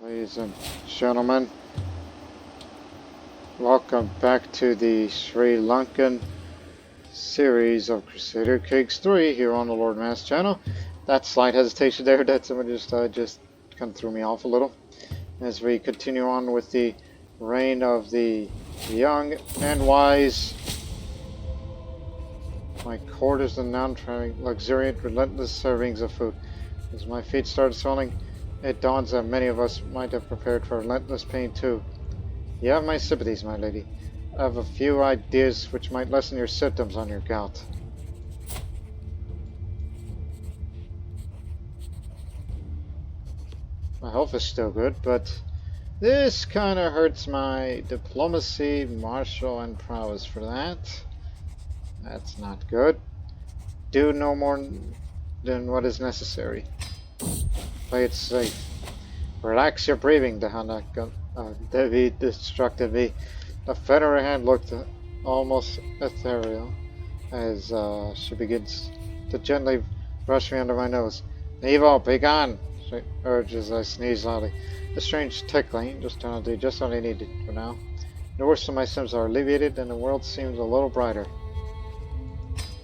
Ladies and gentlemen, welcome back to the Sri Lankan series of Crusader Kings 3 here on the Lord Mass channel. That slight hesitation there, that someone just kind of threw me off a little. As we continue on with the reign of the young and wise, my quarters are now trying luxuriant, relentless servings of food. As my feet started swelling, it dawns that many of us might have prepared for relentless pain too. You have my sympathies, my lady. I have a few ideas which might lessen your symptoms on your gout. My health is still good, but this kind of hurts my diplomacy, martial, and prowess for that. That's not good. Do no more than what is necessary. Play it safe. Relax your breathing, Dehana Devi destructed me. The feather hand looked almost ethereal as she begins to gently brush me under my nose. Evo, be gone! She urges. I sneeze loudly. A strange tickling, just trying to do just what I needed for now. The worst of my symptoms are alleviated and the world seems a little brighter.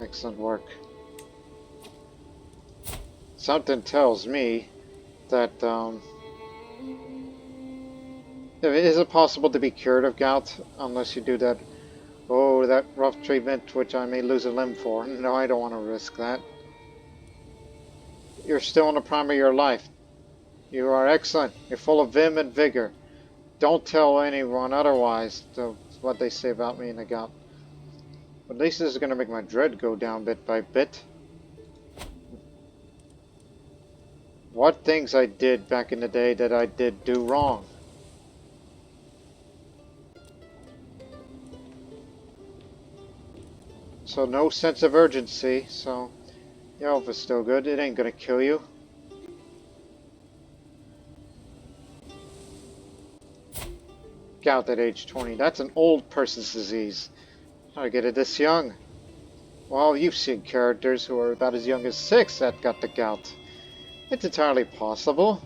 Excellent work. Something tells me that, is it possible to be cured of gout unless you do that, that rough treatment which I may lose a limb for? No, I don't want to risk that. You're still in the prime of your life. You are excellent. You're full of vim and vigor. Don't tell anyone otherwise to what they say about me in the gout. But at least this is going to make my dread go down bit by bit. What things I did back in the day that I did do wrong? So no sense of urgency, so your health is still good. It ain't gonna kill you. Gout at age 20. That's an old person's disease. How to get it this young? Well, you've seen characters who are about as young as 6 that got the gout. It's entirely possible.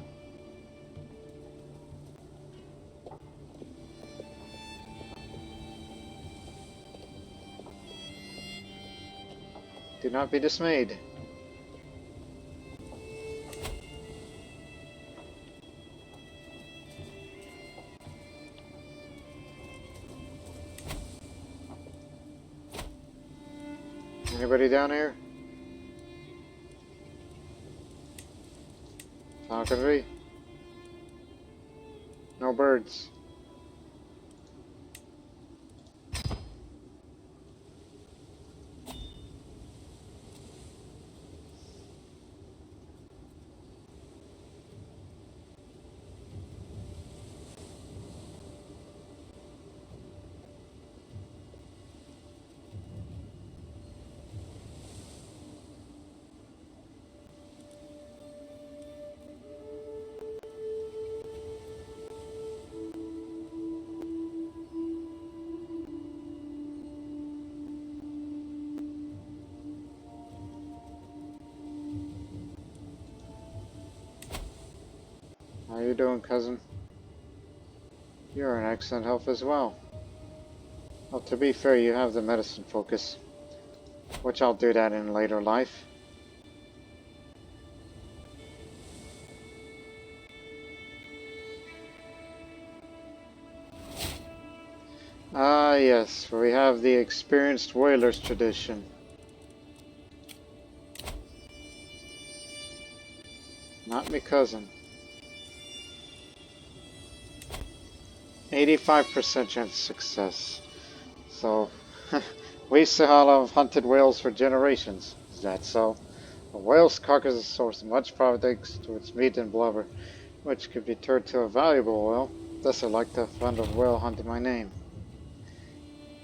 Do not be dismayed. Anybody down here? Falconry? No birds. How you doing, cousin? You're in excellent health as well. Well, to be fair, you have the medicine focus, which I'll do that in later life. Ah, yes, we have the experienced whalers tradition. Not me cousin. 85% chance of success. So, we Sahala have hunted whales for generations. Is that so? A whale's carcass is a source of much profit thanks to its meat and blubber, which could be turned to a valuable oil. Thus, I like to fund of whale hunt in my name.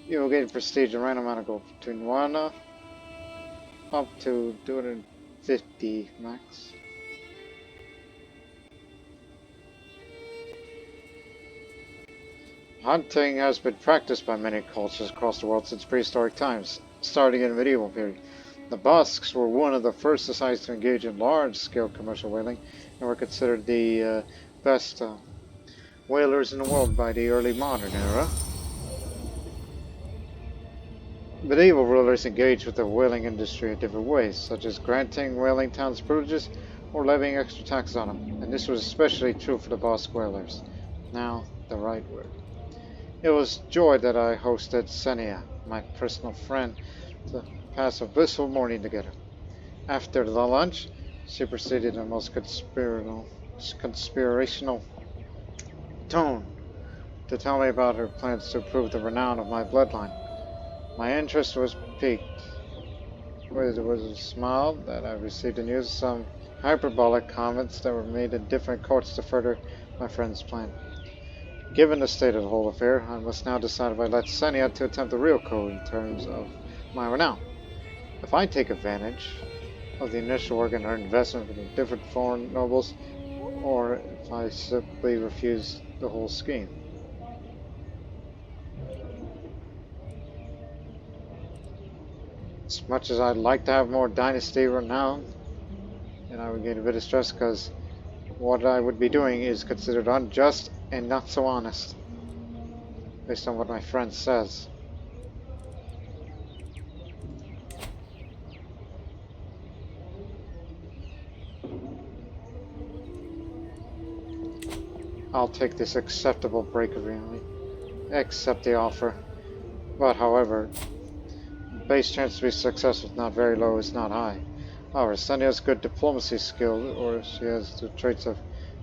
You will gain prestige and random amount of gold between 1 up to 250 max. Hunting has been practiced by many cultures across the world since prehistoric times, starting in the medieval period. The Basques were one of the first societies to engage in large-scale commercial whaling, and were considered the best whalers in the world by the early modern era. Medieval rulers engaged with the whaling industry in different ways, such as granting whaling towns privileges or levying extra taxes on them, and this was especially true for the boss whalers. Now, the right word. It was joy that I hosted Senia, my personal friend, to pass a blissful morning together. After the lunch, she proceeded in the most conspirational tone to tell me about her plans to improve the renown of my bloodline. My interest was piqued. It was a smile that I received the news of some hyperbolic comments that were made in different courts to further my friend's plan. Given the state of the whole affair, I must now decide if I let Senia to attempt the real code in terms of my renown. If I take advantage of the initial work and earn investment from the different foreign nobles, or if I simply refuse the whole scheme. As much as I'd like to have more dynasty renown, and I would get a bit of stress because what I would be doing is considered unjust and not so honest, based on what my friend says. I'll take this acceptable break of reality. Accept the offer. But however, base chance to be successful is not very low, it's not high. However, Sunny has good diplomacy skill, or she has the traits of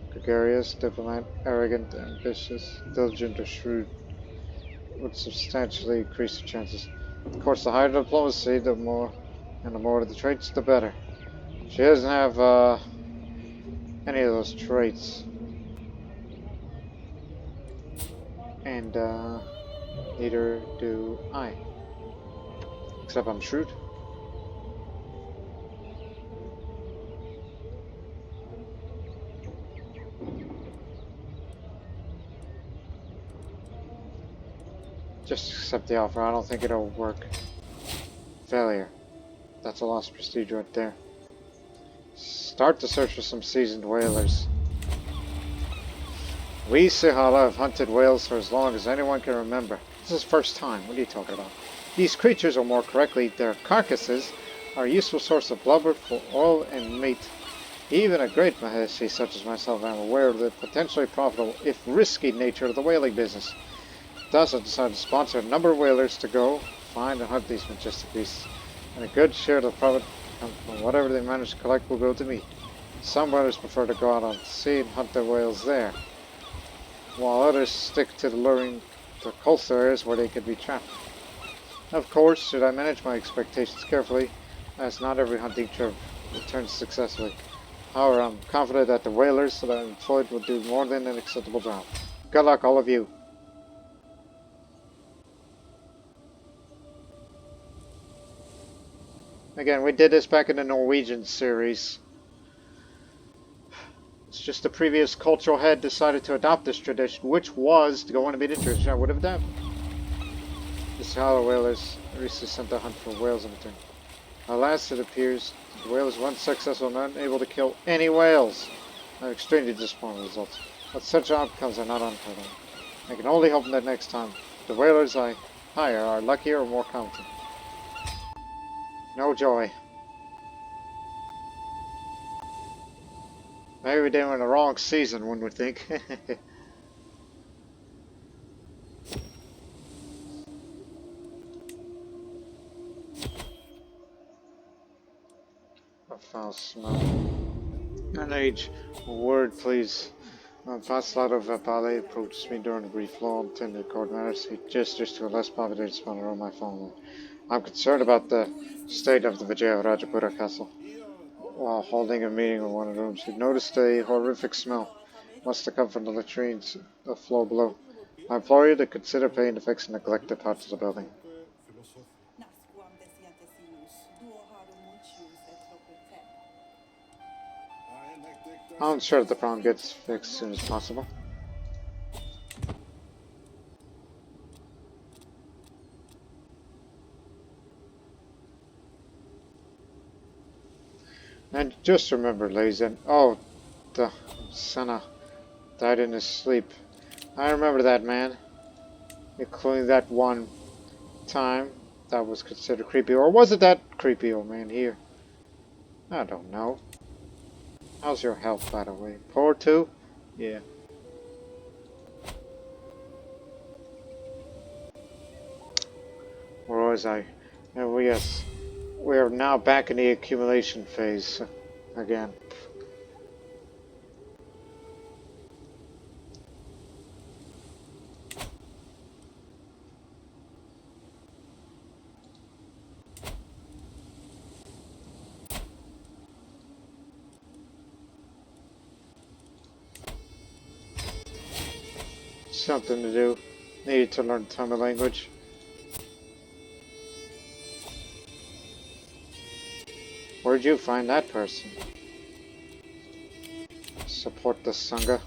gregarious, diplomat, arrogant, ambitious, diligent, or shrewd, would substantially increase the chances. Of course, the higher the diplomacy, the more of the traits, the better. She doesn't have any of those traits. And neither do I. Except I'm shrewd. Just accept the offer. I don't think it'll work. Failure. That's a lost prestige right there. Start the search for some seasoned whalers. We Sihala have hunted whales for as long as anyone can remember. This is the first time. What are you talking about? These creatures, or more correctly, their carcasses, are a useful source of blubber for oil and meat. Even a great Maheshi such as myself am aware of the potentially profitable, if risky, nature of the whaling business. Thus, I decided to sponsor a number of whalers to go find and hunt these majestic beasts, and a good share of the profit from whatever they manage to collect will go to me. Some whalers prefer to go out on the sea and hunt their whales there, while others stick to the coastal areas where they can be trapped. Of course, should I manage my expectations carefully, as not every hunting trip returns successfully. However, I'm confident that the whalers that I employed will do more than an acceptable job. Good luck, all of you. Again, we did this back in the Norwegian series. It's just the previous cultural head decided to adopt this tradition, which was going to be the tradition I would have adopted. The Sahara whalers recently sent a hunt for whales in return. Alas, it appears the whalers were unsuccessful and unable to kill any whales. I'm extremely disappointed with the results, but such outcomes are not unheard of. I can only hope that next time the whalers I hire are luckier or more competent. No joy. Maybe we did it in the wrong season, one would think. A foul smell. An age. A word, please. Vaslav Vapale approaches me during a brief lull and tender court matters. He gestures to a less populated spot around my phone. I'm concerned about the state of the Vijaya Rajapura castle. While holding a meeting in one of the rooms, he noticed a horrific smell. Must have come from the latrines the floor below. I implore you to consider paying to fix neglected parts of the building. I'll ensure that the problem gets fixed as soon as possible. And just remember, ladies and the Sana died in his sleep. I remember that, man. Including that one time that was considered creepy. Or was it that creepy old man here? I don't know. How's your health, by the way? Poor too? Yeah. Where was I? Yes. We are now back in the accumulation phase again. Something to do. Needed to learn Tamil language. Where'd you find that person? Support the Sangha.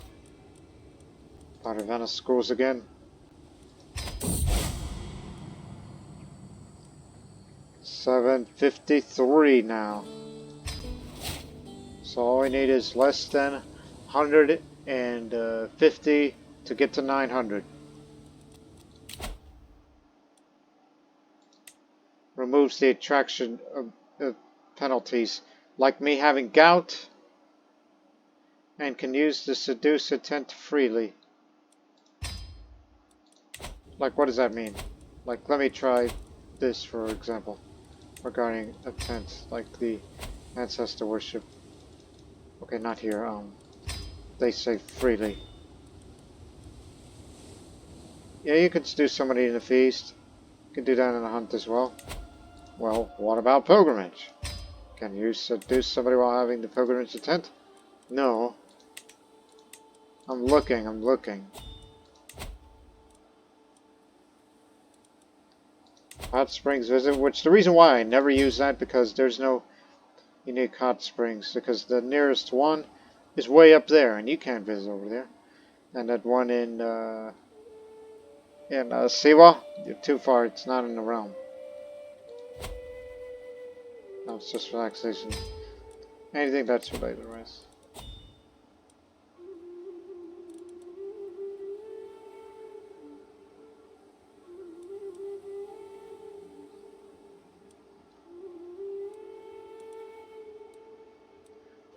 Parivana schools again. 753 now. So all we need is less than 150 to get to 900. Removes the attraction of penalties, like me having gout, and can use the seduce intent freely. Like, what does that mean? Like, let me try this, for example, regarding intent, like the ancestor worship. Okay, not here. They say freely. Yeah, you could seduce somebody in a feast. You could do that in a hunt as well. Well, what about pilgrimage? Can you seduce somebody while having the pilgrimage intent? No. I'm looking. Hot Springs visit, which the reason why I never use that because there's no unique hot springs, because the nearest one is way up there and you can't visit over there. And that one in Siwa, you're too far, it's not in the realm. No, it's just relaxation. Anything that's related to rest.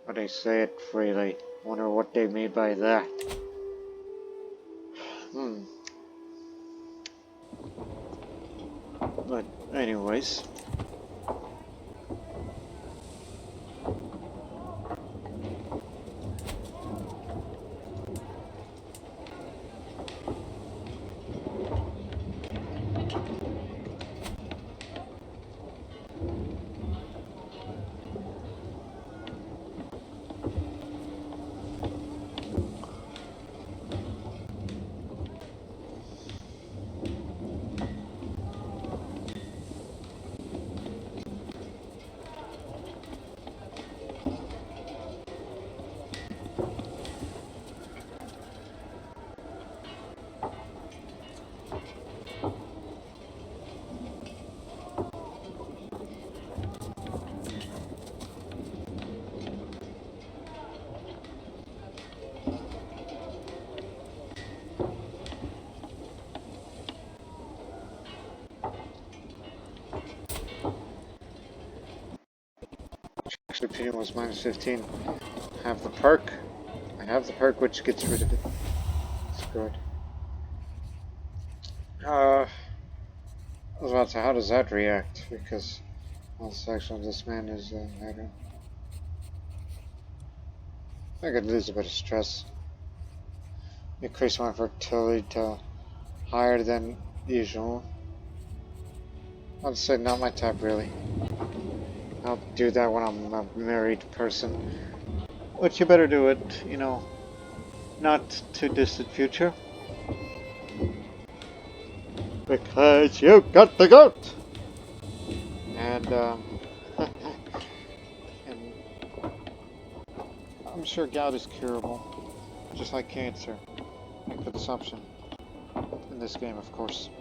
But they say it freely. Wonder what they mean by that. But anyways. Actually, opinion was minus 15. Have the perk. I have the perk which gets rid of it. It's good. I was about to say, how does that react? Because all section of this man is I could lose a bit of stress. Increase my fertility to higher than usual. I'd say not my type really. I'll do that when I'm a married person. But you better do it, you know, not too distant future. Because you got the goat! And, and I'm sure gout is curable, just like cancer and consumption. In this game, of course.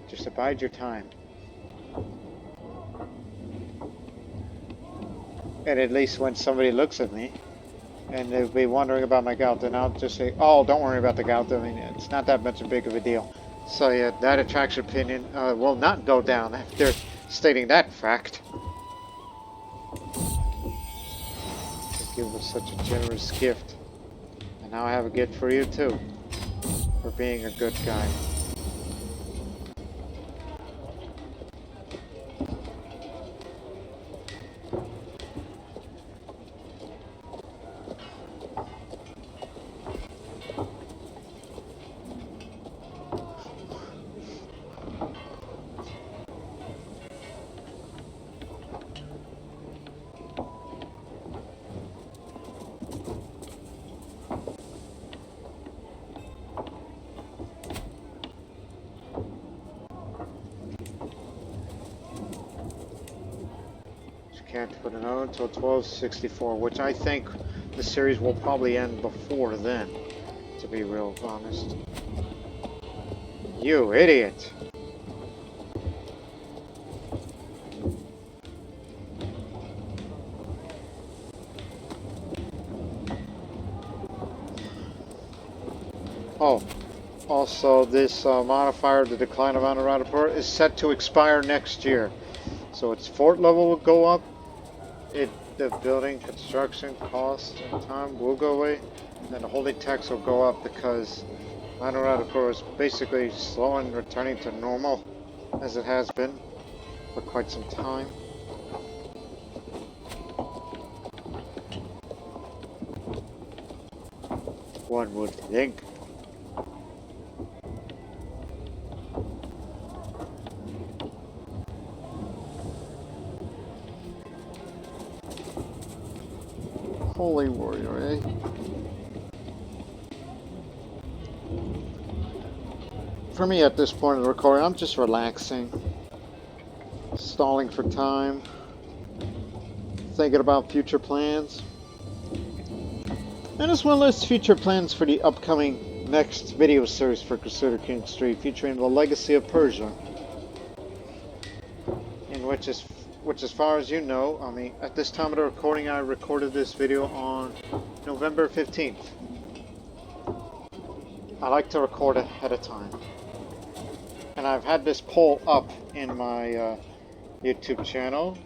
Just abide your time. And at least when somebody looks at me, and they'll be wondering about my gout, then I'll just say, oh, don't worry about the gout. I mean, it's not that much big of a deal. So yeah, that attraction opinion will not go down after stating that fact. Thank you for such a generous gift. And now I have a gift for you too, for being a good guy. Can't put it on until 1264, which I think the series will probably end before then, to be real honest. You idiot! Oh, also this modifier, the decline of Anuradhapura, is set to expire next year. So its fort level will go up, the building construction cost and time will go away, and then the holding tax will go up because Anuradhapura is basically slow and returning to normal, as it has been for quite some time. One would think. Holy warrior, eh? For me at this point in the recording, I'm just relaxing. Stalling for time. Thinking about future plans. And as well as future plans for the upcoming next video series for Crusader King Street, featuring the legacy of Persia. In which, as far as you know, I mean, at this time of the recording, I recorded this video on November 15th. I like to record ahead of time. And I've had this poll up in my YouTube channel.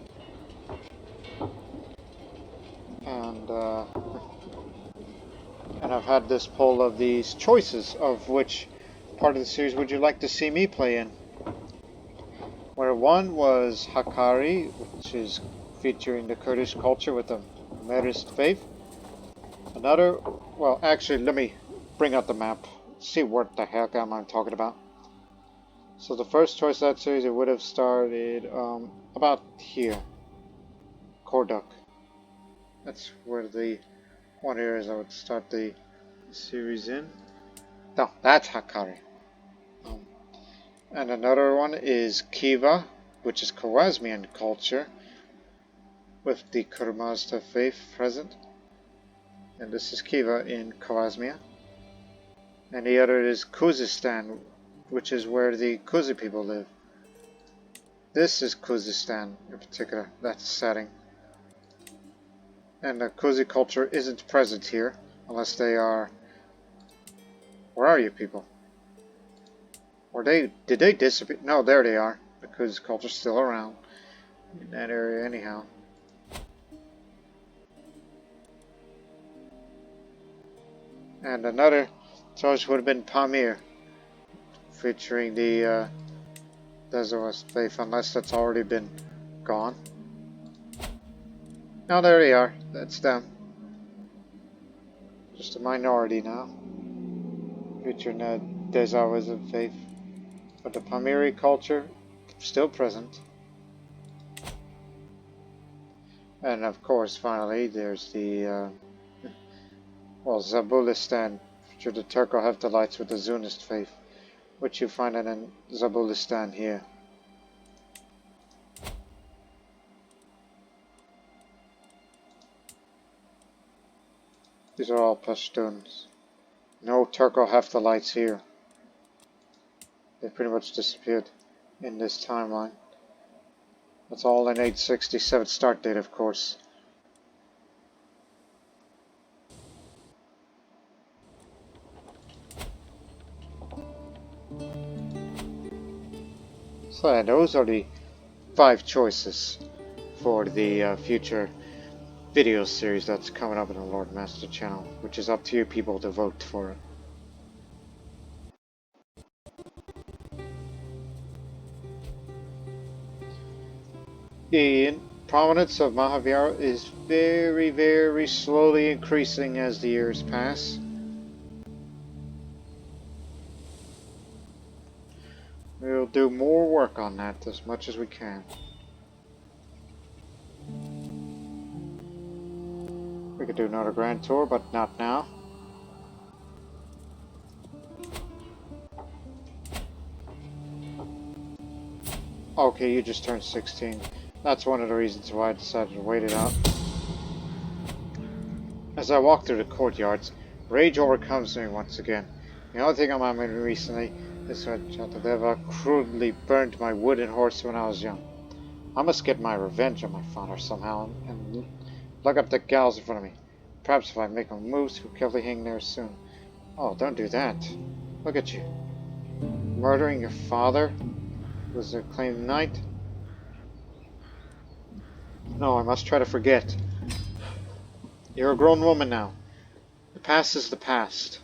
And I've had this poll of these choices of which part of the series would you like to see me play in. Where one was Hakari, which is featuring the Kurdish culture with the Marist faith. Another, well, actually, let me bring out the map, see what the heck am I talking about. So the first choice of that series, it would have started about here, Korduk. That's where the one here is I would start the series in. No, that's Hakari. And another one is Kiva, which is Khwarezmian culture, with the Kurmazda faith present. And this is Kiva in Khwarezmia. And the other is Khuzestan, which is where the Kuzi people live. This is Khuzestan in particular, that setting. And the Kuzi culture isn't present here, unless they are... Where are you people? Did they disappear? No, there they are. The Kuzi culture's still around in that area anyhow. And another choice would have been Pamir, featuring the Desert faith, unless that's already been gone. No, there they are. That's them. Just a minority now. Featuring the Desert faith. But the Pamiri culture, still present. And of course, finally, there's the, well, Zabulistan, which are the Turko-Hephthalites with the Zunist faith, which you find in Zabulistan here. These are all Pashtuns. No Turko-Hephthalites here. They pretty much disappeared in this timeline. That's all in 867 start date, of course. So yeah, those are the 5 choices for the future video series that's coming up in the Lord Master channel, which is up to you people to vote for it. The prominence of Mahavihara is very, very slowly increasing as the years pass. We'll do more work on that as much as we can. We could do another grand tour, but not now. Okay, you just turned 16. That's one of the reasons why I decided to wait it out. As I walk through the courtyards, rage overcomes me once again. The only thing on my mind recently is that Chatadeva crudely burned my wooden horse when I was young. I must get my revenge on my father somehow and look up the gals in front of me. Perhaps if I make a move, he'll carefully hang there soon. Oh, don't do that. Look at you. Murdering your father? Was a acclaimed knight? No, I must try to forget. You're a grown woman now. The past is the past.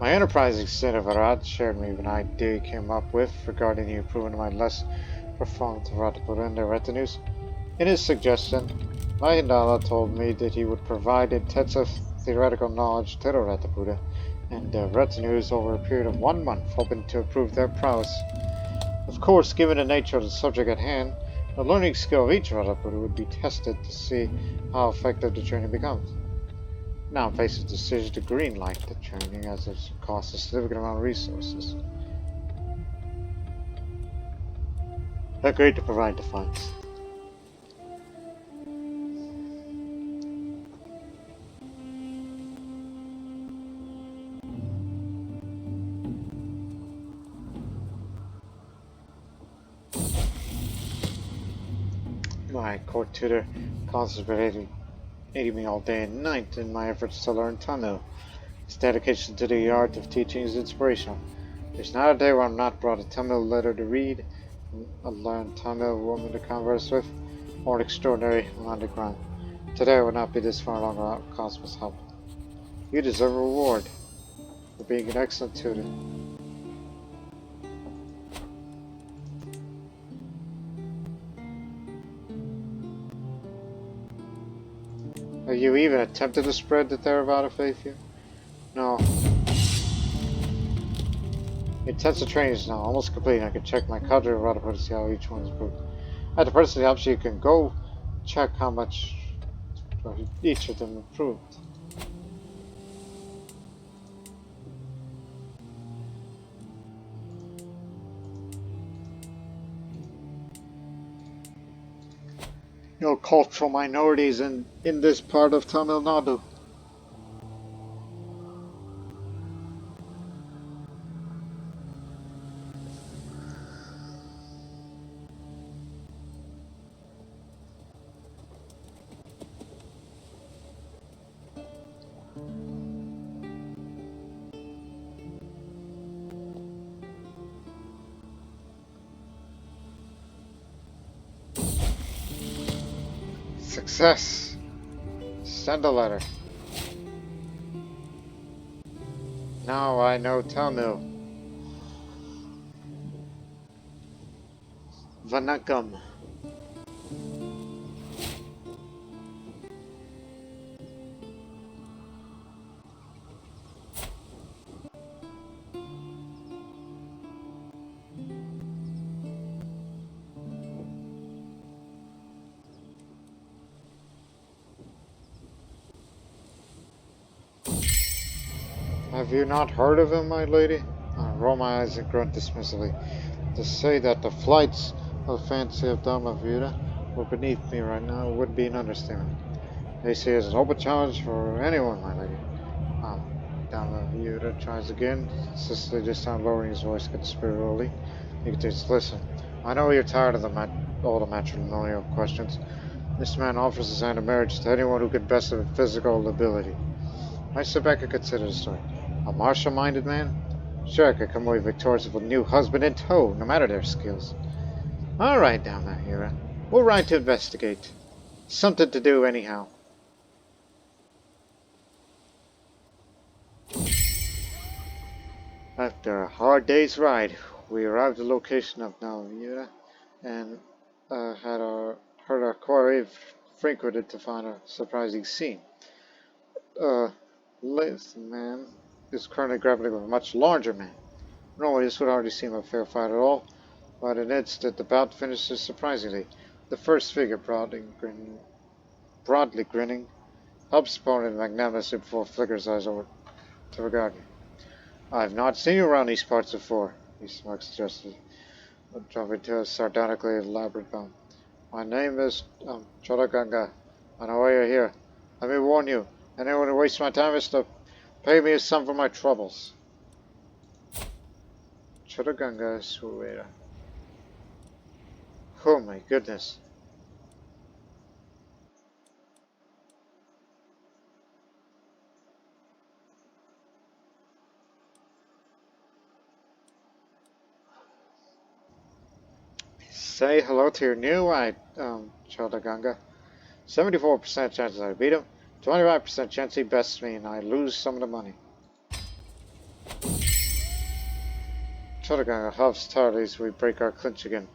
My enterprising Sinavarad shared me an idea he came up with regarding the improvement of my less profound Radapura and their retinues. In his suggestion, Mahindala told me that he would provide intensive theoretical knowledge to the Ratapuda and their retinues over a period of 1 month, hoping to improve their prowess. Of course, given the nature of the subject at hand, the learning skill of each Ratapuda would be tested to see how effective the training becomes. Now I'm faced with the decision to greenlight the training as it costs a significant amount of resources. Agreed to provide the funds. My court tutor concentrated aiding me all day and night in my efforts to learn Tamil. His dedication to the art of teaching is inspirational. There's not a day where I'm not brought a Tamil letter to read, a learned Tamil woman to converse with, or an extraordinary underground. Today I would not be this far along without Cosmos' help. You deserve a reward for being an excellent tutor. Have you even attempted to spread the Theravada faith here? No. Intensive training is now almost complete. I can check my cadre of Radapur to see how each one is improved. At the personally helps you can go check how much each of them improved. No cultural minorities in this part of Tamil Nadu. Success. Send a letter. Now I know Tamil. Vanakkam. Have you not heard of him, my lady? I roll my eyes and grunt dismissively. To say that the flights of the fancy of Dhammavuta were beneath me right now would be an understatement. They see it as an open challenge for anyone, my lady. Dhammavuta tries again, Cicely this time lowering his voice conspiratorially. He continues, listen, I know you're tired of all the matrimonial questions, This man offers his hand in marriage to anyone who can best of physical ability. I sit back and consider the story. A martial-minded man? Sure, I could come away victorious with a new husband in tow, no matter their skills. Alright now, Mahavihara. We'll ride to investigate. Something to do anyhow. After a hard day's ride, we arrived at the location of Mahavihara and heard our quarry frequented to find a surprising scene. This man is currently grappling with a much larger man. Normally this would hardly seem a fair fight at all, but in its the bout finishes surprisingly. The first figure, broadly grinning, helps opponent magnanimously before flickers eyes over to regard me. I've not seen you around these parts before, he smirks suggestively, dropping to a sardonically elaborate bow. My name is Chodaganga. I know why you're here. Let me warn you, anyone who wastes my time is to pay me a sum for my troubles. Chodaganga Suera. Oh my goodness. Say hello to your new Chodaganga. 74% chance I beat him, 25% chance he bests me and I lose some of the money. Chodaganga huffs tiredly as we break our clinch again.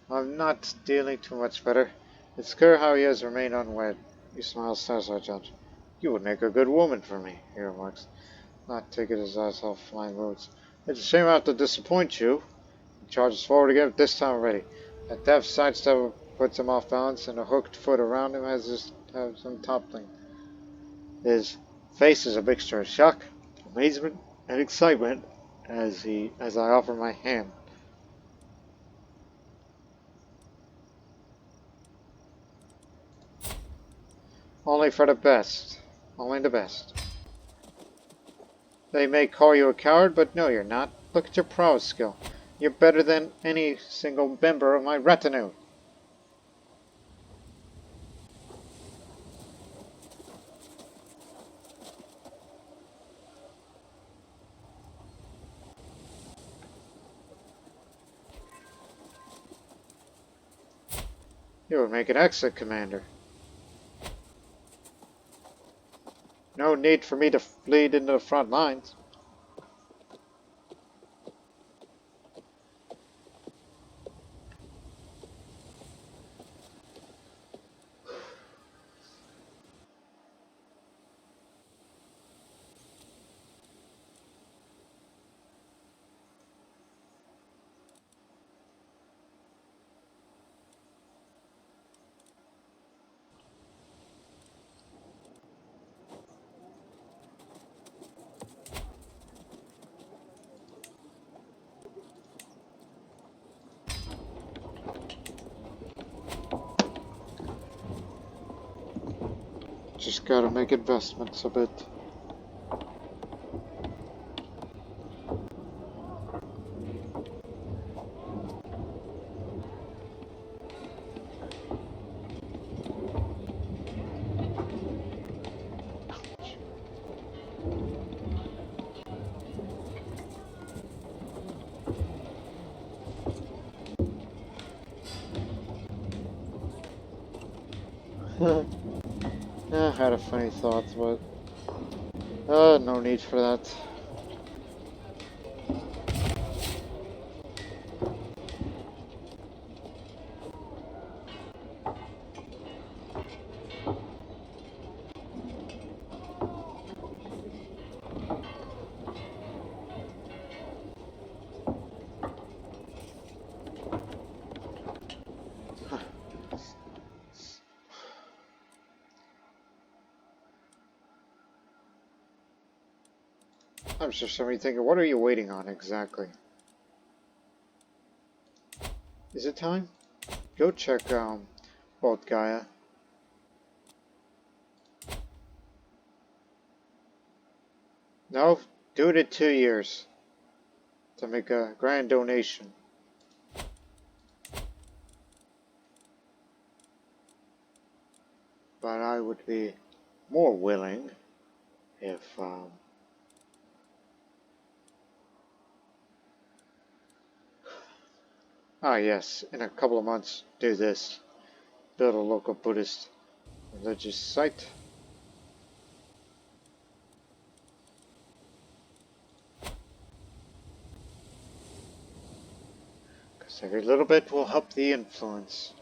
I'm not dealing too much better. It's clear how he has remained unwed. He smiles satisfied, Judge. You would make a good woman for me, he remarks, not taking his eyes off my moods. It's a shame I have to disappoint you. He charges forward again, this time already. A deft sidestep puts him off balance, and a hooked foot around him has him toppling. His face is a mixture of shock, amazement, and excitement as I offer my hand. Only for the best. Only the best. They may call you a coward, but no, you're not. Look at your prowess skill. You're better than any single member of my retinue. You would make an excellent commander. No need for me to lead into the front lines. Just gotta make investments a bit. I had a funny thought, but no need for that. I'm sure somebody thinking, what are you waiting on exactly? Is it time? Go check both Gaia. No, do it in 2 years to make a grand donation. would be more willing if yes, in a couple of months do this. Build a local Buddhist religious site. Because every little bit will help the influence.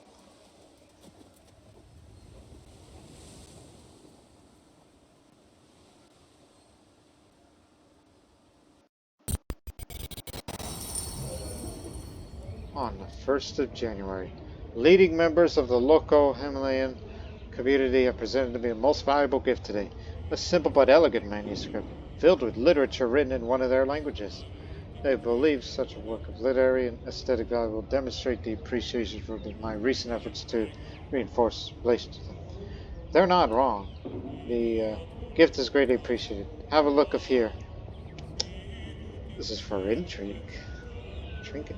On the 1st of January, leading members of the local Himalayan community have presented me a most valuable gift today. A simple but elegant manuscript, filled with literature written in one of their languages. They believe such a work of literary and aesthetic value will demonstrate the appreciation for my recent efforts to reinforce relations with them. They're not wrong. The gift is greatly appreciated. Have a look of here. This is for intrigue. Trinket.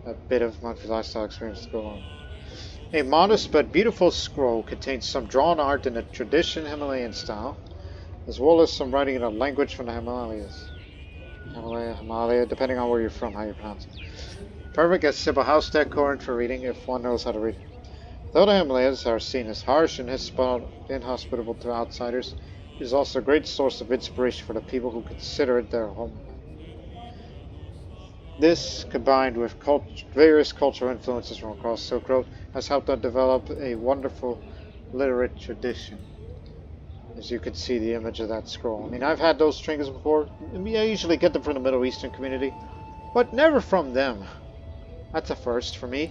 A bit of monthly lifestyle experience to go on. A modest but beautiful scroll contains some drawn art in a traditional Himalayan style, as well as some writing in a language from the Himalayas. Himalaya, depending on where you're from, how you pronounce it. Perfect as simple house decor and for reading if one knows how to read. Though the Himalayas are seen as harsh and inhospitable to outsiders, it is also a great source of inspiration for the people who consider it their home. This, combined with various cultural influences from across Silk Road, has helped them develop a wonderful literate tradition. As you can see the image of that scroll. I mean, I've had those trinkets before. I usually get them from the Middle Eastern community, but never from them. That's a first for me,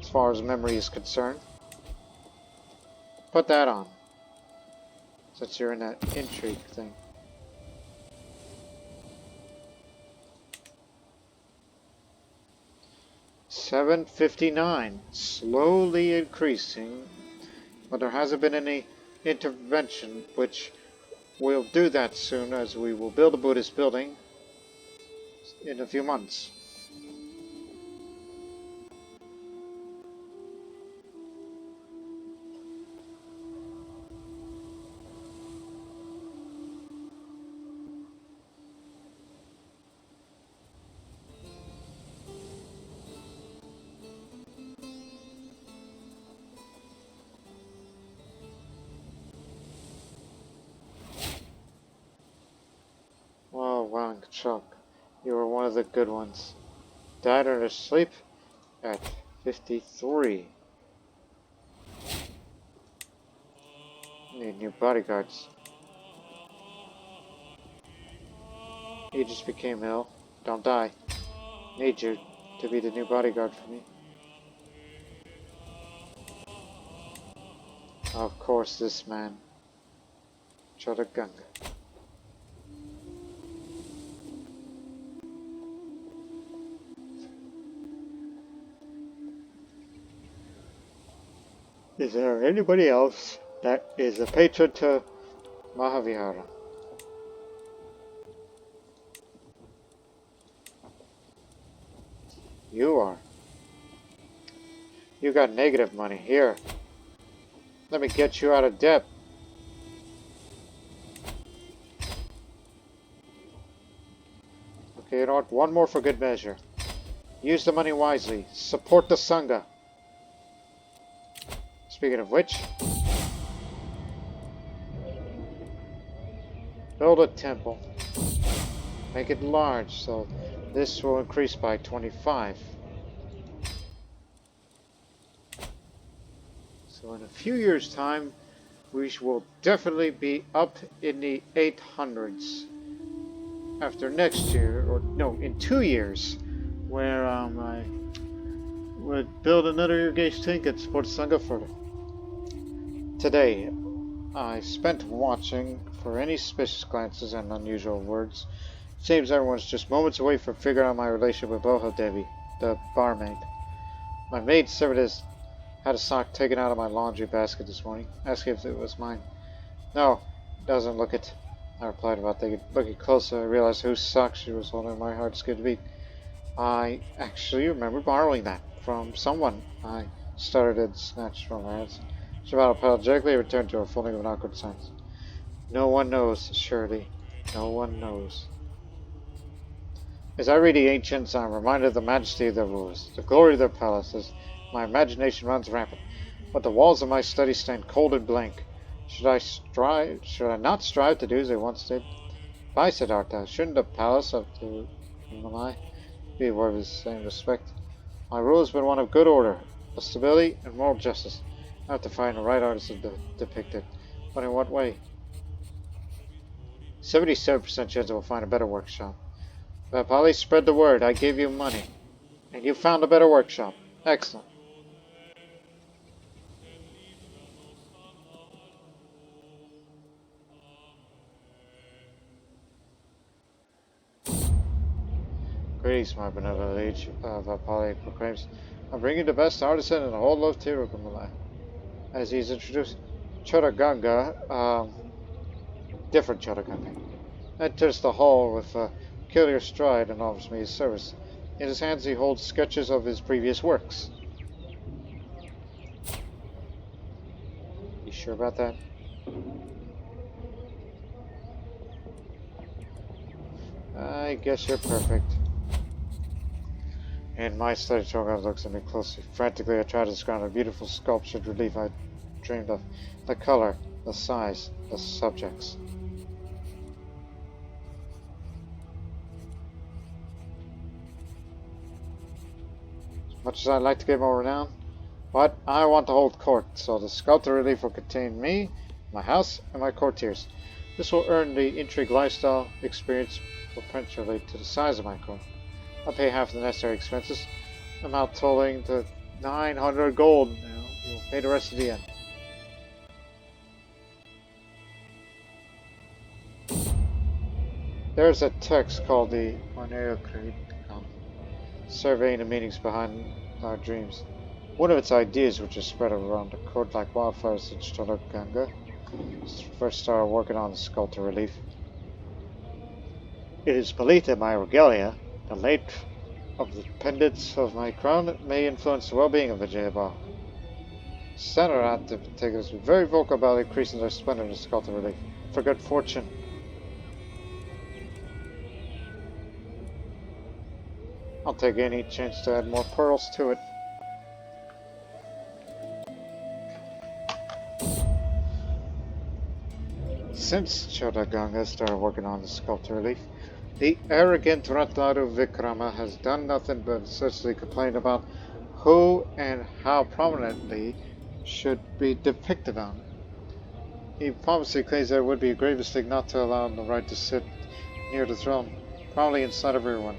as far as memory is concerned. Put that on, since you're in that intrigue thing. $7.59, slowly increasing, but there hasn't been any intervention, which we'll do that soon, as we will build a Buddhist building in a few months. Oh, Wang Chuk, you were one of the good ones. Died in her sleep at 53. Need new bodyguards. You just became ill. Don't die. Need you to be the new bodyguard for me. Of course, this man. Chodaganga. Is there anybody else that is a patron to Mahavihara? You are. You got negative money. Here. Let me get you out of debt. Okay, you know what? One more for good measure. Use the money wisely. Support the Sangha. Speaking of which, build a temple. Make it large, so this will increase by 25. So in a few years' time, we will definitely be up in the 800s. After next year, or no, in 2 years, where I would build another irrigation tank and support Sangha further. Today, I spent watching for any suspicious glances and unusual words. It seems everyone's just moments away from figuring out my relationship with Boho Devi, the barmaid. My maid servant had a sock taken out of my laundry basket this morning, asking if it was mine. No, doesn't look it, I replied without looking closer. I realized whose sock she was holding. My heart skipped a beat. I actually remember borrowing that from someone. I started and snatched from her hands. Shibata apologetically returned to her folding of an awkward silence. No one knows, surely. No one knows. As I read the ancients, I am reminded of the majesty of their rulers, the glory of their palaces. My imagination runs rampant, but the walls of my study stand cold and blank. Should I not strive to do as they once did? By Siddhartha, shouldn't the palace of the Himalaya be worthy of the same respect? My rule has been one of good order, of stability, and moral justice. I have to find the right artist to depict it. But in what way? 77% chance I will find a better workshop. But Polly, spread the word. I gave you money. And you found a better workshop. Excellent. Greetings, my benevolent liege, Polly proclaims. I'm bringing the best artisan in the whole of Tirukamala. As he's introduced, Chodaganga, different Chodaganga, enters the hall with a peculiar stride and offers me his service. In his hands he holds sketches of his previous works. You sure about that? I guess you're perfect. In my study, Chogan looks at me closely. Frantically, I try to describe a beautiful sculptured relief I dreamed of. The color, the size, the subjects. As much as I'd like to give more renown, but I want to hold court, so the sculptor relief will contain me, my house, and my courtiers. This will earn the intrigue lifestyle experience proportionally to the size of my court. I'll pay half the necessary expenses, amount totaling to 900 gold. Now, you'll pay the rest at the end. There's a text called the Monero Creed, surveying the meanings behind our dreams. One of its ideas, which is spread around the court like wildfires in Chodaganga, first started working on the sculptor relief. It is believed that my regalia, the late of the pendants of my crown, may influence the well-being of Vijayabha. Center Antiquity were very vocal about increasing their splendor in the sculptor relief, for good fortune. I'll take any chance to add more pearls to it. Since Chodaganga started working on the sculptor relief, the arrogant Ratladu Vikrama has done nothing but essentially complain about who and how prominently should be depicted on it. He pompously claims that it would be a grave mistake not to allow him the right to sit near the throne, proudly in sight of everyone.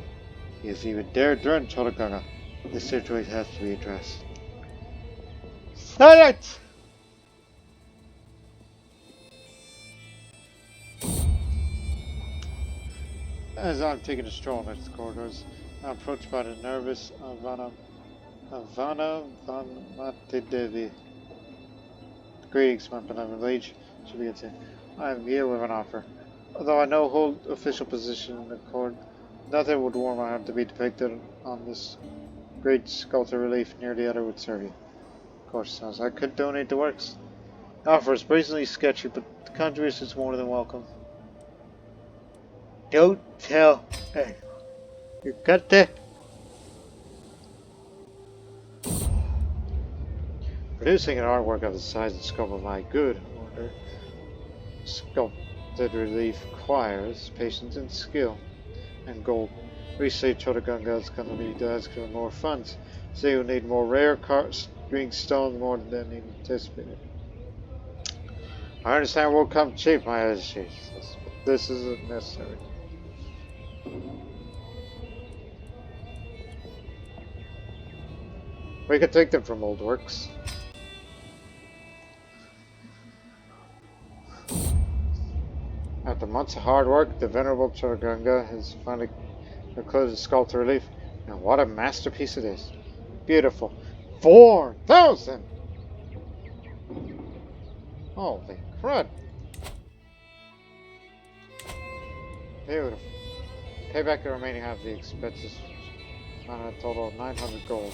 He has even dared threaten Chodaganga. This situation has to be addressed. Silence! As I'm taking a stroll next the corridors, I'm approached by the nervous Ivana Vanmatidevi. Greetings, my beloved liege. She begins here. I am here with an offer. Although I no hold official position in the court, nothing would warrant my having to be depicted on this great sculptor relief near the other would serve you. Of course, as I could donate the works. The offer is brazenly sketchy, but the contribution is more than welcome. Don't tell. Hey, you got that? Producing an artwork of the size and scope of my good order, sculpted relief requires patience and skill, and gold. Recently, Chodaganga's company does for more funds, so you'll need more rare green stones more than anticipated. I understand it will come cheap, my Ethnicities, but this isn't necessary. We could take them from old works. After months of hard work, the venerable Chodaganga has finally concluded the sculptor relief. And what a masterpiece it is. Beautiful. 4,000! Holy crud. Beautiful. Pay back the remaining half of the expenses on a total of 900 gold.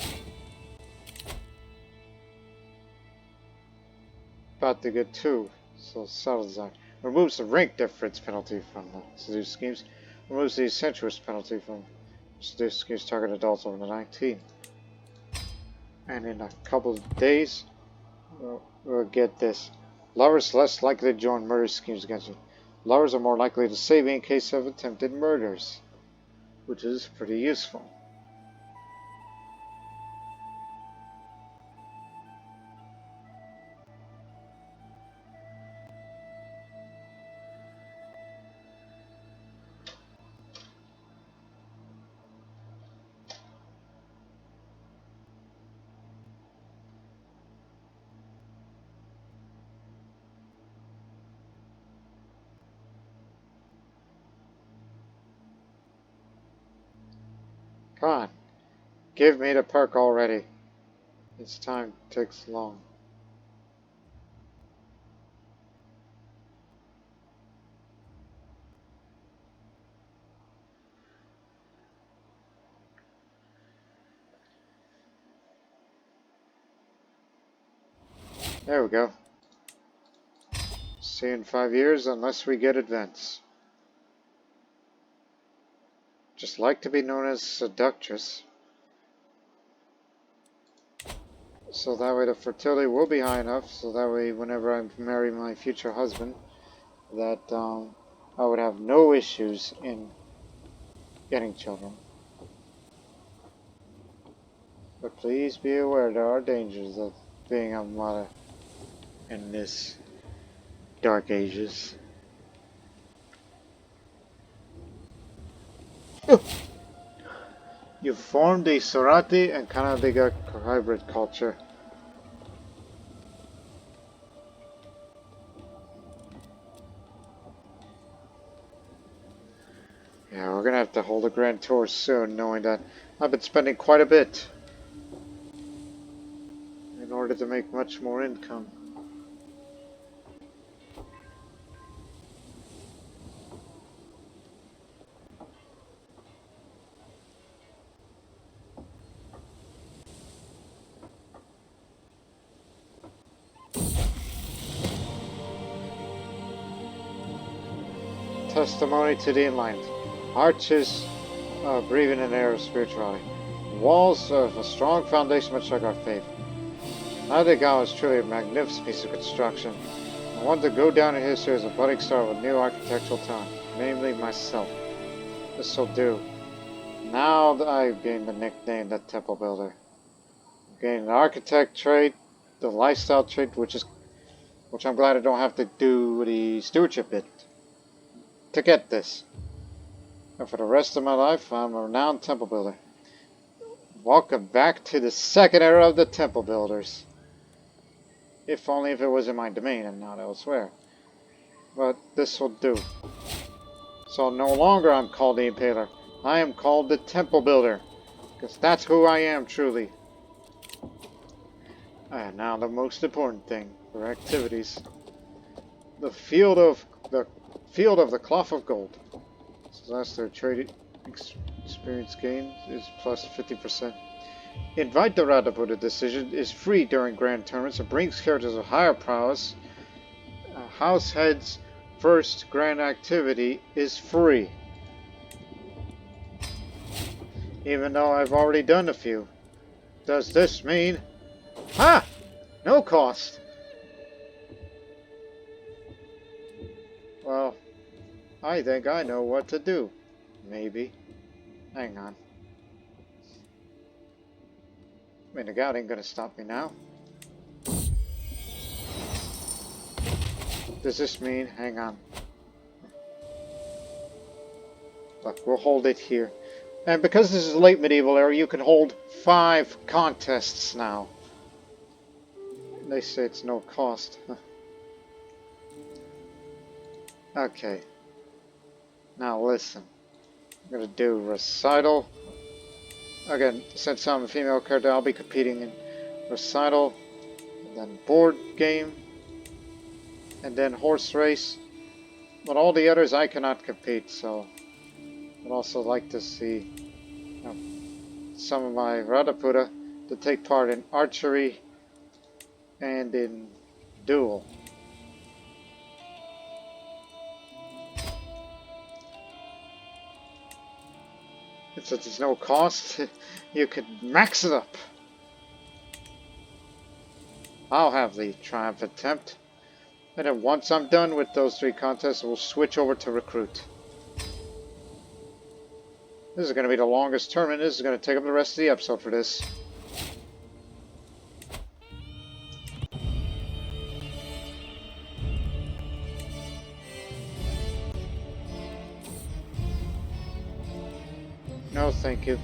about to get two. So Salazar removes the rank difference penalty from the seduce schemes. Removes the sensuous penalty from seduce schemes target adults over the 19. And in a couple of days, we'll get this. Lovers less likely to join murder schemes against you. Lovers are more likely to save in case of attempted murders, which is pretty useful. Come on, give me the perk already. This time takes long. There we go. See you in 5 years unless we get advance. Just like to be known as seductress. So that way the fertility will be high enough, so that way whenever I marry my future husband, that I would have no issues in getting children. But please be aware there are dangers of being a mother in this dark ages. You formed a Sorati and Kannadiga hybrid culture. Yeah, we're gonna have to hold a grand tour soon, knowing that I've been spending quite a bit in order to make much more income. Testimony to the enlightened. Arches breathing an air of spirituality. Walls of a strong foundation which check our faith. Gout is truly a magnificent piece of construction. I want to go down in history as a budding star of a new architectural town, namely myself. This will do. Now that I've gained the nickname the Temple Builder. I've gained an architect trait, the lifestyle trait, which I'm glad I don't have to do the stewardship bit to get this. And for the rest of my life, I'm a renowned temple builder. Welcome back to the second era of the temple builders. If only if it was in my domain and not elsewhere. But this will do. So no longer I'm called the Impaler. I am called the Temple Builder. Because that's who I am truly. And now the most important thing for activities. The field of the cloth of gold. So that's their trade experience gain is plus 50%. Invite the Radabuddha decision is free during grand tournaments and brings characters of higher prowess. House heads first grand activity is free. Even though I've already done a few. Does this mean... Ha! No cost! Well, I think I know what to do. Maybe. Hang on. I mean, the Gout ain't gonna stop me now. Does this mean... Hang on. Look, we'll hold it here. And because this is late medieval era, you can hold 5 contests now. They say it's no cost. Okay. Now listen. I'm gonna do recital. Again, since I'm a female character, I'll be competing in recital, and then board game, and then horse race. But all the others I cannot compete, so I'd also like to see some of my Radaputa to take part in archery and in duel. Since there's no cost, you could max it up. I'll have the triumph attempt. And then once I'm done with those 3 contests, we'll switch over to recruit. This is going to be the longest tournament. This is going to take up the rest of the episode for this. No, thank you.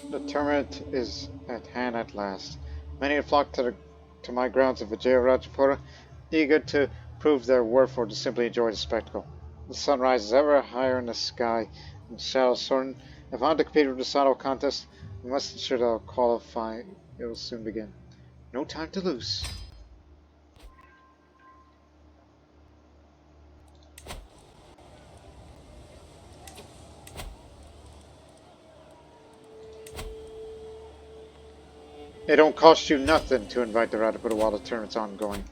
The tournament is at hand at last. Many have flocked to my grounds of Vijayarajapura, eager to prove their worth or to simply enjoy the spectacle. The sun rises ever higher in the sky, and the shadows shorten. If I want to compete with the saddle contest, we must ensure that I'll qualify. It will soon begin. No time to lose. It don't cost you nothing to invite the Radhaputa while the tournament's ongoing.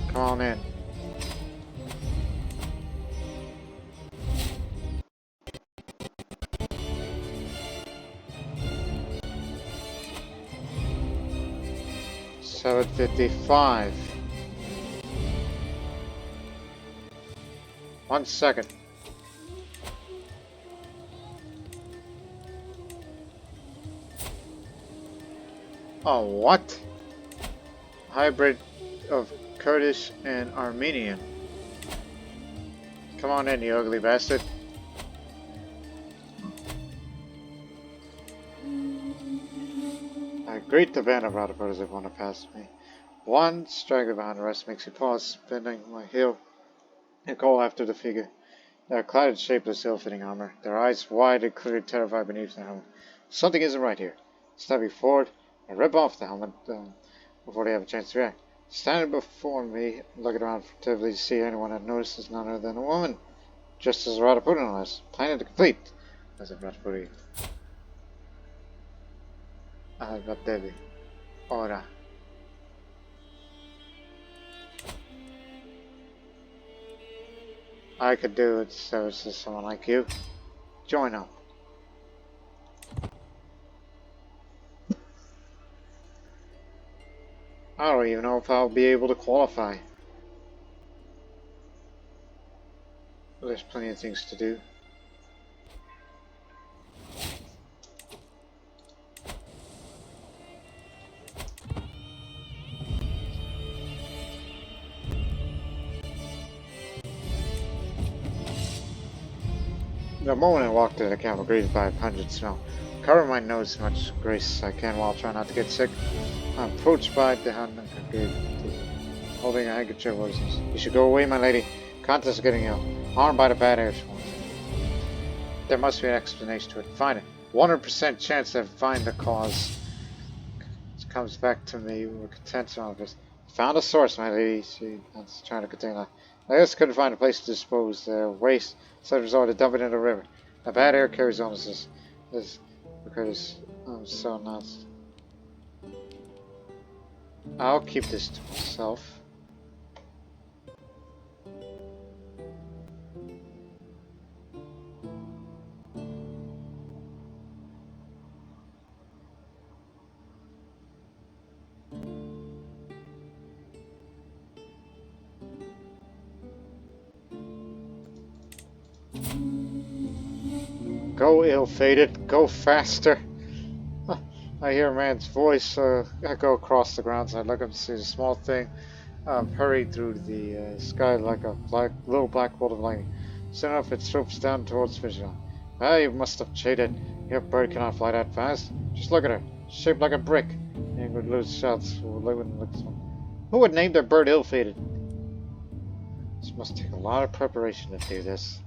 Come on in. $7.55. 1 second. Oh, what? Hybrid of Kurdish and Armenian. Come on in, you ugly bastard. I greet the band of Radhaputas that want to pass me. One straggler behind the rest makes me pause, spinning my heel and call after the figure. They are clad in shapeless, ill-fitting armor, their eyes wide and clearly terrified beneath their helmet. Something isn't right here. Stepping forward, I rip off the helmet before they have a chance to react. Standing before me, looking around furtively to see anyone I've noticed is none other than a woman, just as a Radhaputa no less, planning to complete as a Radhaputa. Devi. Ora. I could do it service to someone like you. Join up. I don't even know if I'll be able to qualify. There's plenty of things to do. The moment I walked into the camp, greeted by a pungent smell. Cover my nose as much grace as I can while trying not to get sick. I'm approached by the hand holding a handkerchief. You should go away, my lady. Contest is getting ill. Harmed by the bad air. There must be an explanation to it. Find it. 100% chance to find the cause. It comes back to me. We're content on this. Found a source, my lady. That's trying to contain that. I just couldn't find a place to dispose their waste, so I resorted to dump it in the river. The bad air carries illnesses. Because I'm so nuts. I'll keep this to myself. Go, ill-fated, go faster. I hear a man's voice echo across the grounds. I look up to see the small thing hurry through the sky like a little black bolt of lightning. Soon enough, it swoops down towards the fishing line. Ah, you must have cheated. Your bird cannot fly that fast. Just look at her, shaped like a brick. And would lose shots. Who would name their bird ill-fated? This must take a lot of preparation to do this.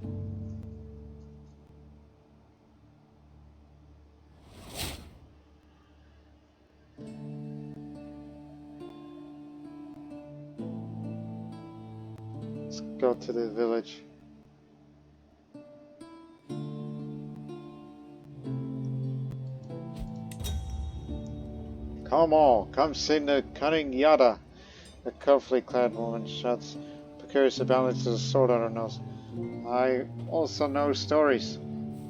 Let's go to the village. Come all, come sing the cunning yada. A carefully clad woman shouts, precariously balances a sword on her nose. I also know stories.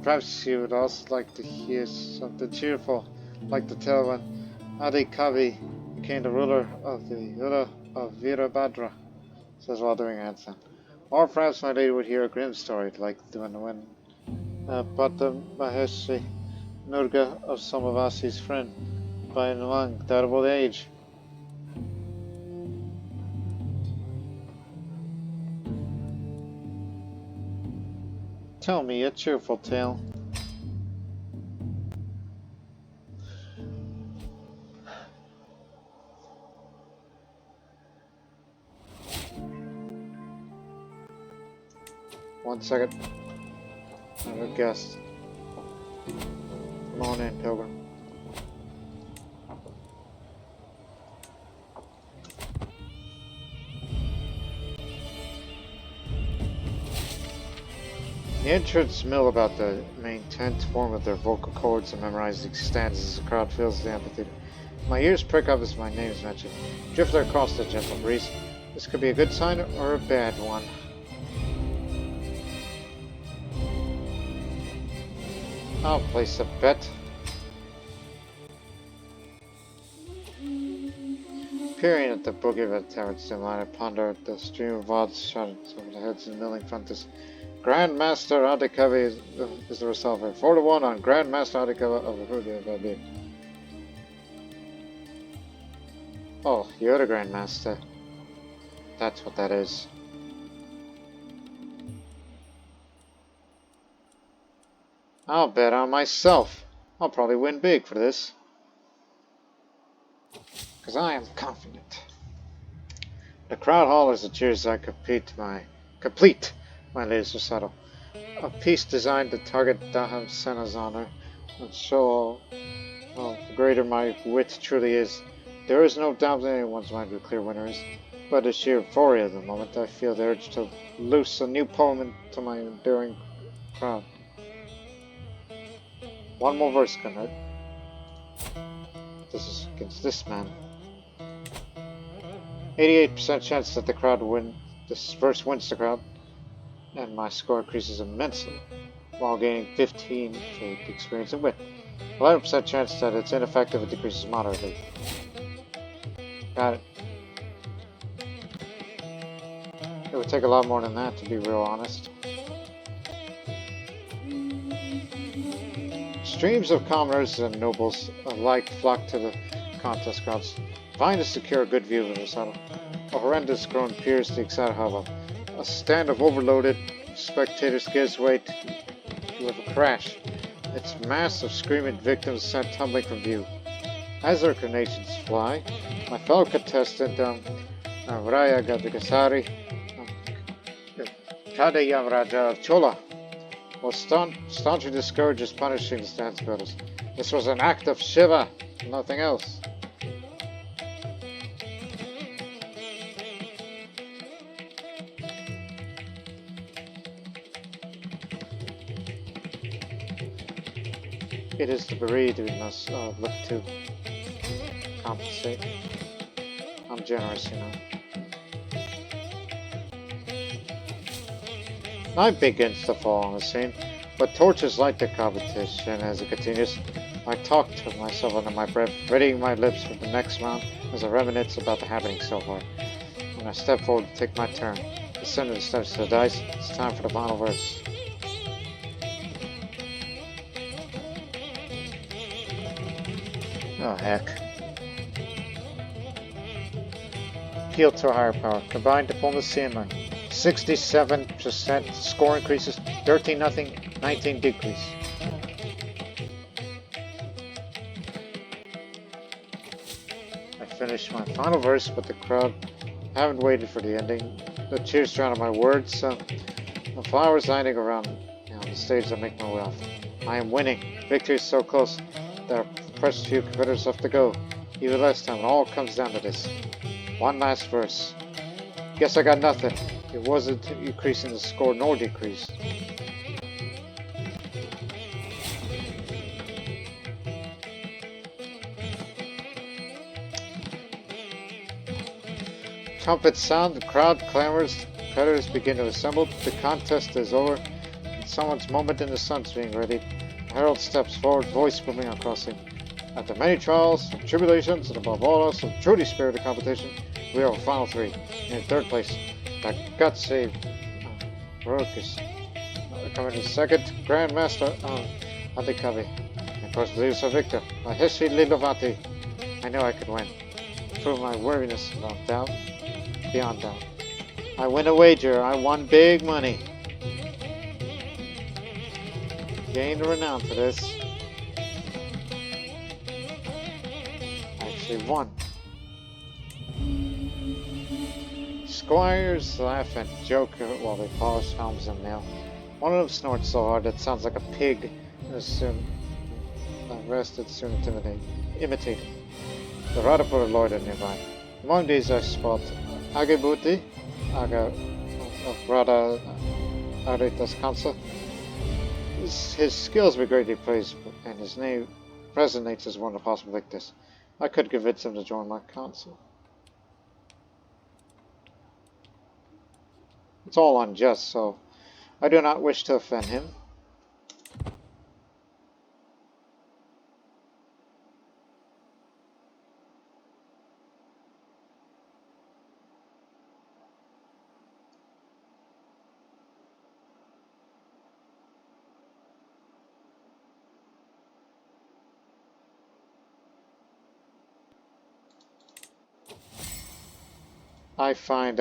Perhaps you would also like to hear something cheerful, like the tale when Adi Kavi became the ruler of the Ura of Virabhadra, says while doing a handstand. Or perhaps my lady would hear a grim story, like the one when Bhatta Maheshi Nurga of Somavasi's friend, by an long, died of old age. Tell me a cheerful tale. One second. I have a guest. Come on in, Pilgrim. The entrants mill about the main tent, form of their vocal cords, and memorize the stanzas as the crowd fills the amphitheater. My ears prick up as my name is mentioned. Drifter across the gentle breeze. This could be a good sign or a bad one. I'll place a bet. Peering at the boogie of a tavern's dim light, I ponder at the stream of odds shot over the heads of the milling frontiers. Grandmaster Adikavi is the resolver. 4-1 on Grandmaster Adikavi of Hudi. Oh, you're the Grandmaster. That's what that is. I'll bet on myself. I'll probably win big for this. Because I am confident. The crowd hollers the cheers as I complete my latest recital. A piece designed to target Daham Sena's honor and show how greater my wit truly is. There is no doubt in anyone's mind who clear winner is, but the sheer euphoria of the moment, I feel the urge to loose a new poem into my enduring crowd. One more verse, Gunnar. This is against this man. 88% chance that the crowd win. This verse wins the crowd, and my score increases immensely, while gaining 15 for experience and wit. 11% chance that it's ineffective, it decreases moderately. Got it. It would take a lot more than that, to be real honest. Streams of commoners and nobles alike flock to the contest grounds, vying to secure a good view of the recital. A horrendous groan pierces the excited hubbub. A stand of overloaded spectators gives way with a crash. Its mass of screaming victims sent tumbling from view. As their carnations fly, my fellow contestant, Raya Gadagasari, Kadayamraja of Chola, was staunchly discouraged as punishing the dance builders. This was an act of Shiva, nothing else. It is the bereaved we must look to compensate. I'm generous, you know. Night begins to fall on the scene, but torches light the competition as it continues. I talk to myself under my breath, readying my lips for the next round as I reminisce about the happening so far. When I step forward to take my turn, the senator steps to the dice. It's time for the final verse. Oh, heck. Appeal to a higher power. Combined diplomacy and money. 67% score increases. 13-0. 19 decrease. I finished my final verse, but the crowd haven't waited for the ending. The cheers drown my words. The flowers lining around on the stage that make my way off. I am winning. Victory is so close. There are precious few competitors left to go. Even less time. It all comes down to this. One last verse. Guess I got nothing. It wasn't increasing the score nor decreased. Trumpets sound, the crowd clamors, competitors begin to assemble. The contest is over, and someone's moment in the sun's being ready. The herald steps forward, voice booming across him. After many trials and tribulations, and above all else, a truly spirited competition, we are final three. In third place, the Gouty Rokus. Coming in second, Grandmaster Antiquity. And of course, leaves our victor, Mahavihara Lilavati. I know I could win. Prove my worthiness without doubt. Beyond doubt. I win a wager. I won big money. Gained renown for this. I actually won. Squires laugh and joke while they polish helms and nail. One of them snorts so hard it sounds like a pig, and is soon arrested, soon imitated. The rata put a loiter nearby. Among these I spot Agabooty, of Rada Aritas Council. His skills were greatly praised, and his name resonates as one of the possible victors. I could convince him to join my council. It's all unjust, so I do not wish to offend him. I find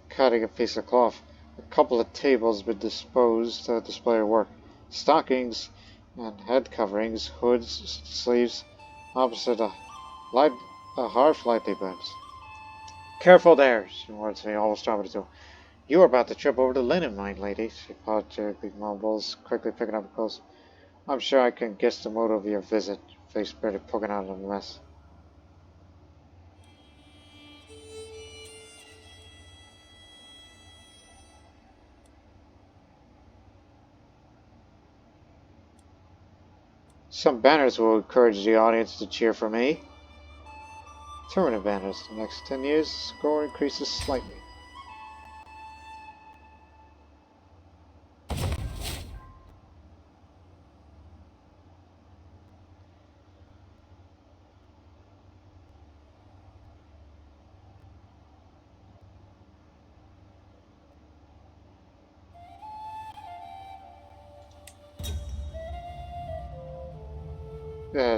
cutting a piece of cloth. A couple of tables been disposed to display her work. Stockings and head coverings, hoods, sleeves, opposite a harsh lightly bends. Careful there, she warns me, almost dropping to. You are about to trip over the linen, my lady. She apologetically mumbles, quickly picking up her clothes. I'm sure I can guess the motive of your visit. Face barely poking out of the mess. Some banners will encourage the audience to cheer for me. Tournament banners. The next 10 years, the score increases slightly.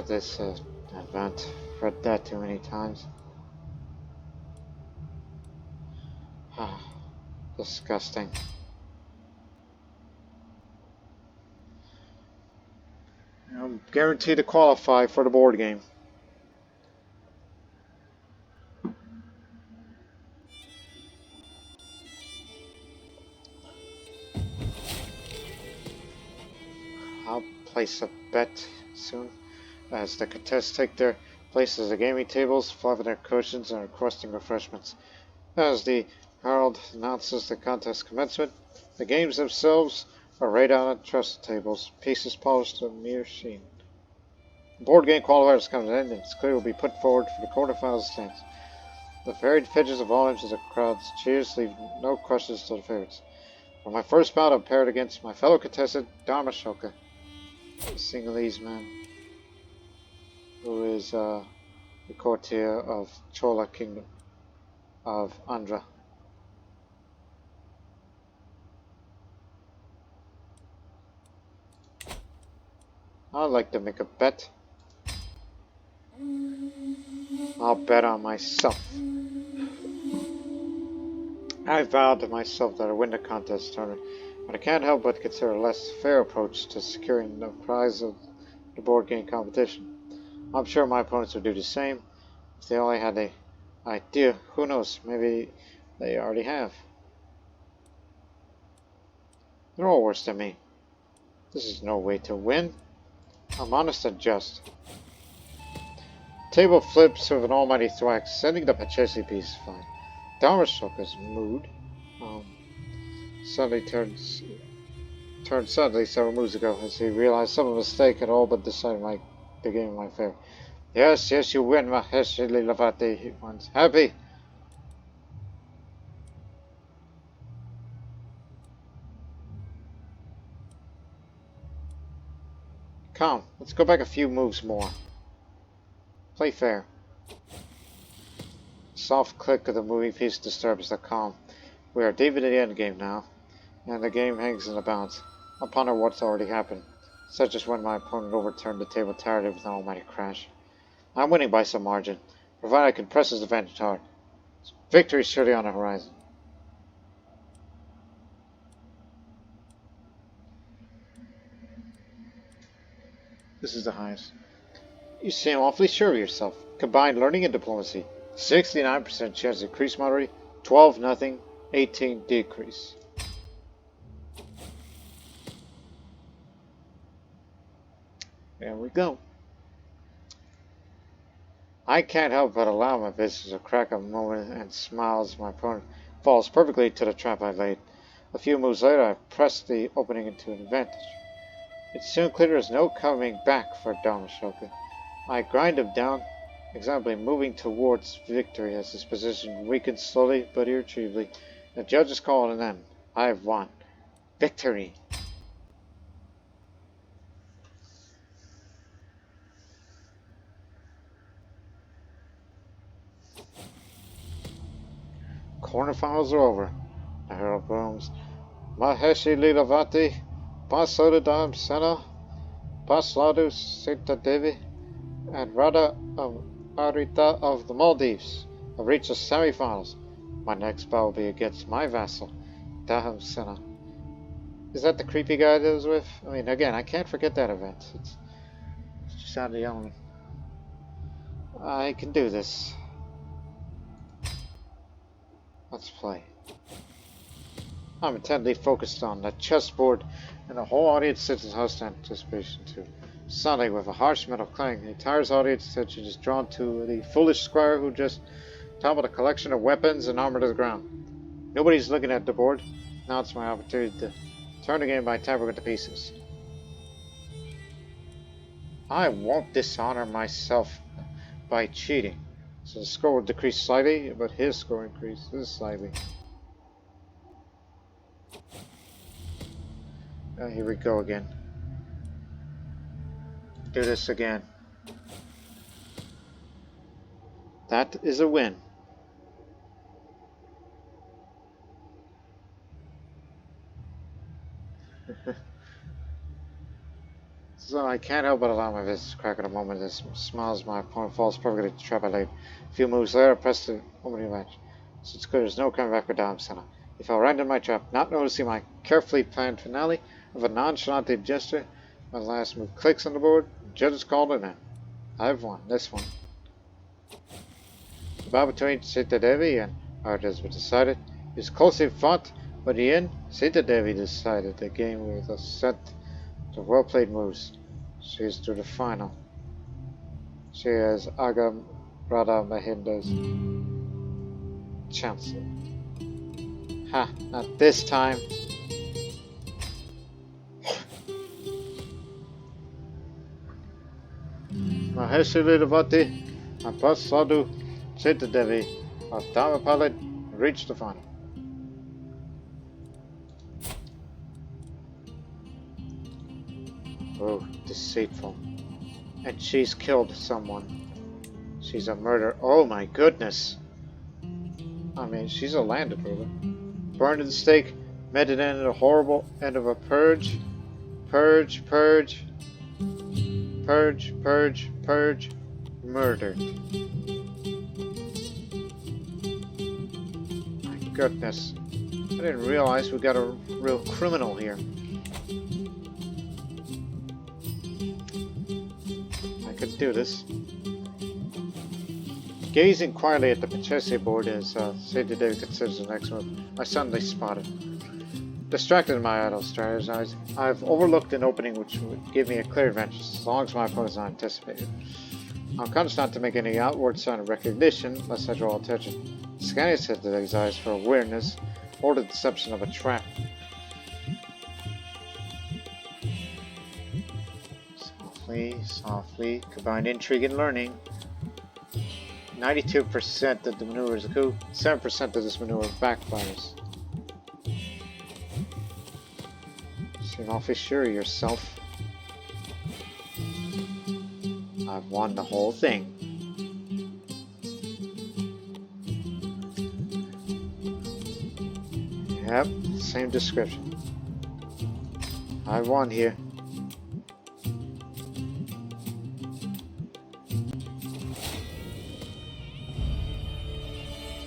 This advent. Read that too many times. Disgusting. I'm guaranteed to qualify for the board game. I'll place a bet soon as the contestants take their places at gaming tables, fluffing their cushions, and requesting refreshments. As the herald announces the contest commencement, the games themselves are laid out on trestle tables, pieces polished to a mere sheen. The board game qualifiers come to an end, and its clear will be put forward for the quarterfinals stands. The varied pitches of volumes of the crowd's cheers leave no questions to the favorites. For my first bout, I'm paired against my fellow contestant, Dharmashoka, a Sinhalese man who is the courtier of Chola Kingdom of Andhra. I'd like to make a bet. I'll bet on myself. I vowed to myself that I'd win the contest tournament, but I can't help but consider a less fair approach to securing the prize of the board game competition. I'm sure my opponents would do the same if they only had the idea. Who knows, maybe they already have. They're all worse than me. This is no way to win. I'm honest and just. Table flips with an almighty thwack, sending the Pachesi piece flying. Damashoka's mood suddenly turned suddenly several moves ago as he realized some mistake and all but decided the game in my favor. Yes, yes, you win, Mahesh Lilavati. He wants happy. Come, let's go back a few moves more. Play fair. Soft click of the moving piece disturbs the calm. We are deep into the end game now, and the game hangs in the balance. I ponder what's already happened, such as when my opponent overturned the table entirely with an almighty crash. I'm winning by some margin, provided I can press his advantage hard. Victory is surely on the horizon. This is the highest. You seem awfully sure of yourself. Combined learning and diplomacy. 69% chance increase moderate, 12 nothing, 18 decrease. There we go. I can't help but allow my visitors to crack a moment and smile as my opponent falls perfectly to the trap I laid. A few moves later, I pressed the opening into an advantage. It's soon clear there's no coming back for Damashoka. I grind him down, example moving towards victory as his position weakens slowly but irretrievably. The judges call it an end. I have won. Victory! Quarterfinals are over. The herald booms. Maheshi Lilavati, Basodadam Sena, Basladu Sita Devi, and Radha Arita of the Maldives have reached the semifinals. My next bout will be against my vassal, Daham Sena. Is that the creepy guy that was with? I mean, again, I can't forget that event. It's just out of the element. I can do this. Let's play. I'm intently focused on the chessboard, and the whole audience sits in hushed anticipation too. Suddenly, with a harsh metal clang, the entire audience attention is drawn to the foolish squire who just toppled a collection of weapons and armor to the ground. Nobody's looking at the board. Now it's my opportunity to turn the game by Taberna to pieces. I won't dishonor myself by cheating. So the score will decrease slightly, but his score increases slightly. Here we go again. Do this again. That is a win. So I can't help but allow my visitors to crack at a moment as smiles my opponent falls perfectly to the trap I laid. A few moves later, I press the opening match. So it's clear there's no coming back for Dom Senna. He fell right into my trap, not noticing my carefully planned finale of a nonchalant gesture. My last move clicks on the board. The judges called it in. I've won this one. The battle between Sita Devi and Art has been decided. It was closely fought, but in the end, Sita Devi decided the game with a set of well-played moves. She is to the final. She has Agam Radha Mahinda's chancellor. Ha, not this time. Maheshi Lilavati and Pasadu Sita Devi of Dhammapalit reached the final. Oh, deceitful. And she's killed someone. She's a murderer. Oh my goodness. I mean, she's a land improver. Burned at the stake, made it end in a horrible end of a purge. Purge, purge. Purge, purge, purge. Murder. My goodness. I didn't realize we got a real criminal here. Could do this. Gazing quietly at the Pachesi board as Sita Devi considers the next move, I suddenly spotted. Distracted in my idle strategies, I've overlooked an opening which would give me a clear advantage as long as my opponent is not anticipated. I'm conscious not to make any outward sign of recognition lest I draw attention. Scanning set his eyes for awareness or the deception of a trap. Softly, combine intrigue and learning. 92% of the maneuver is a coup, 7% of this maneuver backfires. Seem awfully sure of yourself. I've won the whole thing. Yep, same description. I won here.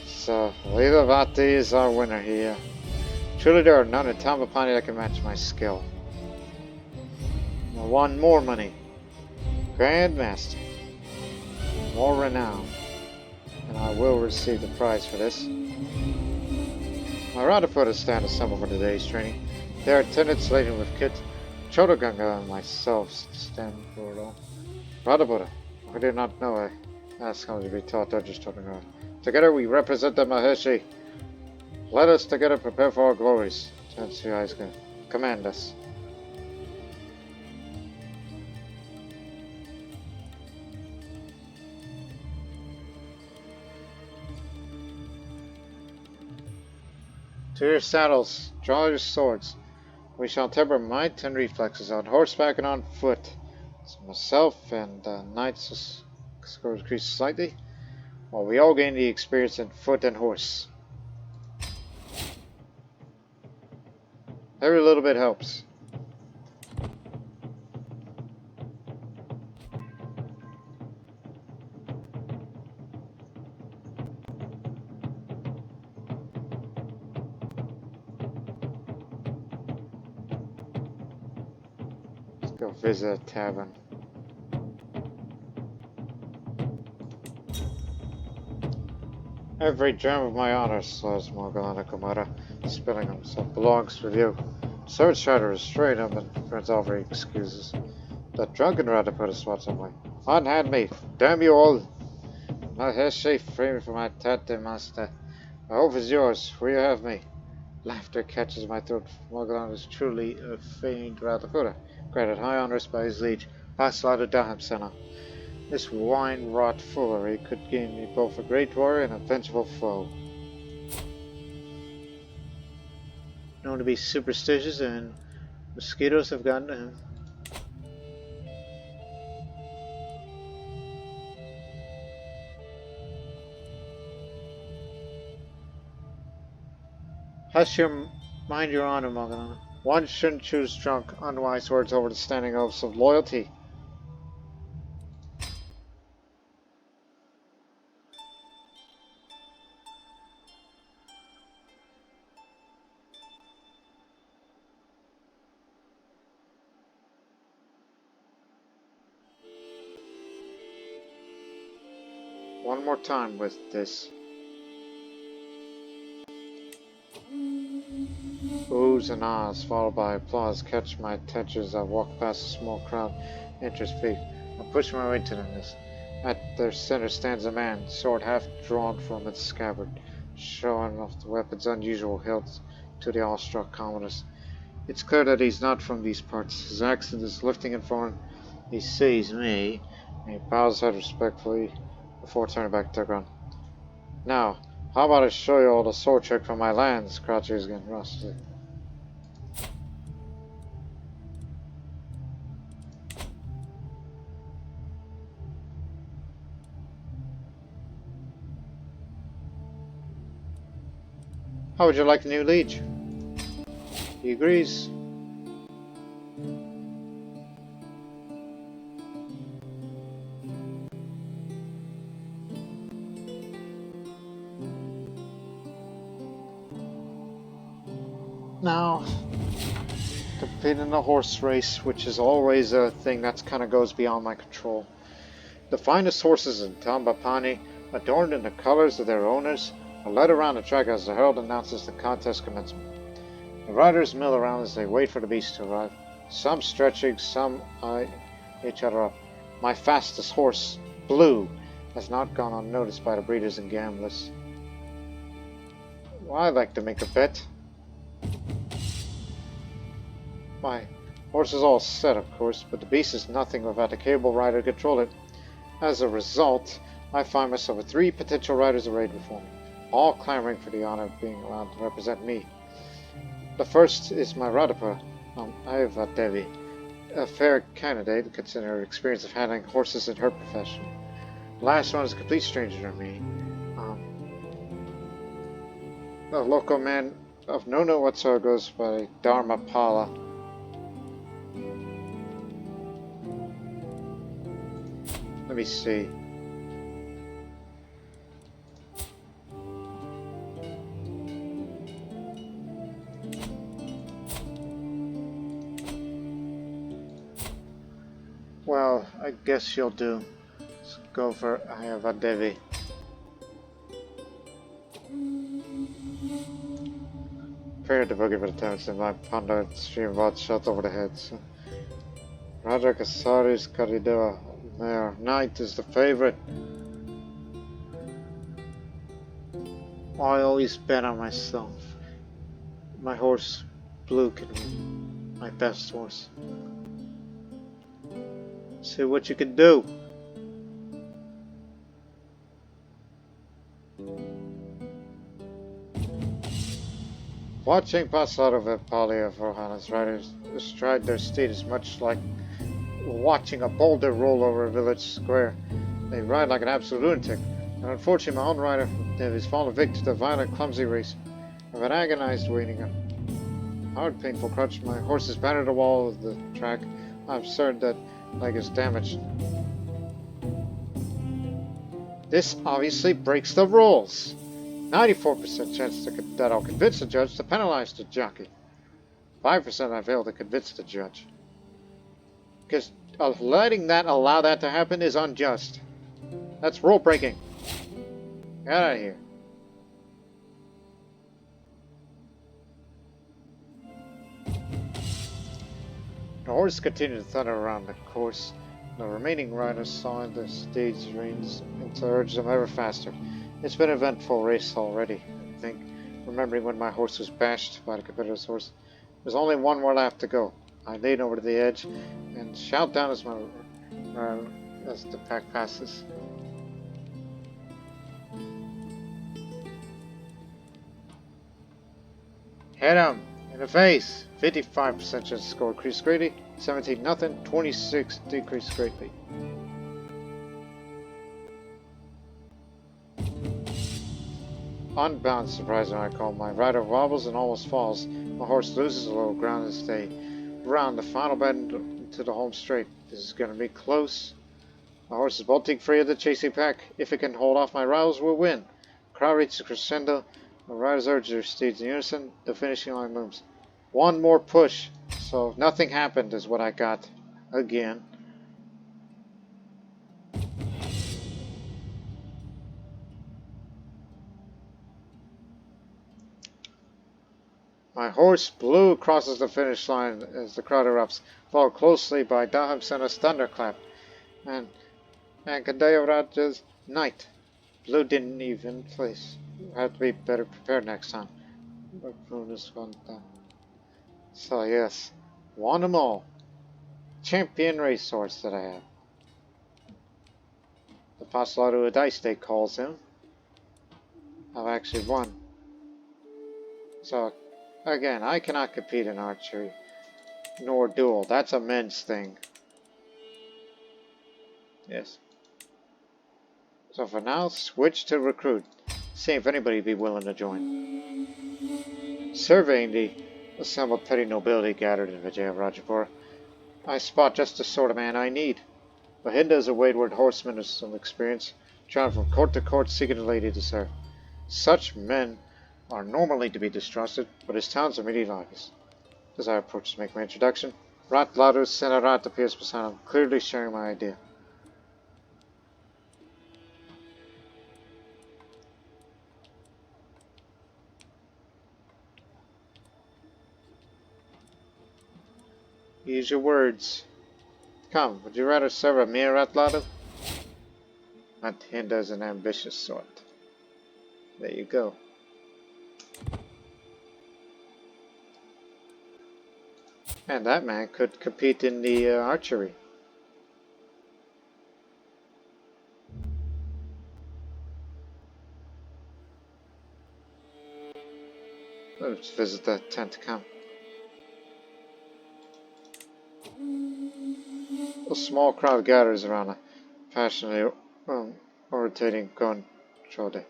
So, Lilavati is our winner here. Truly there are none in Compatibility that can match my skill. I won more money. Grand Master. More renown. And I will receive the prize for this. I rather put a stand assembled for today's training. There are attendants laden with kit. Chodoganga and myself stand for it all. Radhabuddha. I did not know I asked how to be taught Dodgers talking around. Together we represent the Maheshi. Let us together prepare for our glories. Chancellor Aiska, command us. To your saddles, draw your swords. We shall temper might and reflexes on horseback and on foot. So myself and knights score increase slightly, while we all gain the experience in foot and horse. Every little bit helps. Let's go visit a tavern. Every germ of my honor, says Morgana Komara, spilling himself, belongs with you. Sword try to restrain him, and friends offer excuses. The drunken rider put a swat on my unhand me. Damn you all! My hair shave free me from my tate master. My hope is yours, will you have me? Laughter catches my throat. Morgana is truly a famed Radhaputa, granted high honors by his liege, Vasalada Dahamsena. This wine-wrought foolery could gain me both a great warrior and a vengeful foe. Known to be superstitious, and mosquitoes have gotten to him. Hush your mind your honor, Morgana. One shouldn't choose drunk, unwise words over the standing oaths of loyalty. One more time with this. Oohs and ahs, followed by applause, catch my attention as I walk past a small crowd, interest peak. I push my way to them. At their center stands a man, sword half drawn from its scabbard, showing off the weapon's unusual hilt to the awestruck commoners. It's clear that he's not from these parts. His accent is lifting and foreign. He sees me, and he bows his head respectfully before turning back to the ground. Now, how about I show you all the sword trick from my lands? Crouches again, rustling. How would you like the new liege? He agrees. Now, compete in a horse race, which is always a thing that kind of goes beyond my control. The finest horses in Compatibility, adorned in the colors of their owners, are led around the track as the herald announces the contest commencement. The riders mill around as they wait for the beast to arrive, some stretching, some eye each other up. My fastest horse, Blue, has not gone unnoticed by the breeders and gamblers. Well, I like to make a bet. My horse is all set, of course, but the beast is nothing without a capable rider to control it. As a result, I find myself with 3 potential riders arrayed before me, all clamoring for the honor of being allowed to represent me. The first is my Radhapa, Devi, a fair candidate considering her experience of handling horses in her profession. The last one is a complete stranger to me. A local man of no note whatsoever goes by Dharmapala. Let me see. Well, I guess you'll do. Let's go for Ayavadevi. Prepare to boogie for the attempts in my panda stream vault shot over the heads. Raja Kasari's Karideva Mayor Knight is the favorite. I always bet on myself. My horse Blue can win. My best horse. See what you can do. Watching Pasarova Pali of Rohana's riders astride their steed is much like watching a boulder roll over a village square. They ride like an absolute lunatic, and unfortunately my own rider has fallen victim to a violent, clumsy race. I've been agonized waiting a hard, painful crutch. My horse is battered the wall of the track. I'm certain that leg is damaged. This obviously breaks the rules. 94% chance that I'll convince the judge to penalize the jockey. 5% I fail to convince the judge. Because letting that allow that to happen is unjust. That's rule breaking. Get out of here. The horse continued to thunder around the course. The remaining riders saw the stage reins and to urge them ever faster. It's been an eventful race already, I think. Remembering when my horse was bashed by the competitor's horse. There's only one more lap to go. I lean over to the edge and shout down as the pack passes. Hit him in the face. 55% chance to score increased greatly. 17 nothing. 26 decreased greatly. Unbalanced, surprising, I call. My rider wobbles and almost falls. My horse loses a little ground as they round the final bend into the home straight. This is going to be close. My horse is bolting free of the chasing pack. If it can hold off my rivals, we'll win. The crowd reaches a crescendo. The riders urge their steeds in unison. The finishing line moves. One more push. So nothing happened is what I got. Again. My horse Blue crosses the finish line as the crowd erupts, followed closely by Daham Sena's thunderclap and Kadayavraja's Knight. Blue didn't even place. I have to be better prepared next time. So yes, won them all. Champion racehorse that I have. The Postulato of Dice Day calls him. I've actually won. So again, I cannot compete in archery, nor duel. That's a men's thing. Yes. So for now, switch to recruit. See if anybody be willing to join. Surveying the assembled petty nobility gathered in Vijayarajapura, I spot just the sort of man I need. Mahinda is a wayward horseman of some experience, traveling from court to court seeking a lady to serve. Such men are normally to be distrusted, but his talents are medievalities. As I approach to make my introduction, Ratladu Senarat appears beside him, clearly sharing my idea. Use your words. Come, would you rather serve a mere Ratladu? Mahinda is an ambitious sort. There you go. And that man could compete in the archery. Let's visit that tent camp. A small crowd gathers around a passionately rotating gun shoulder.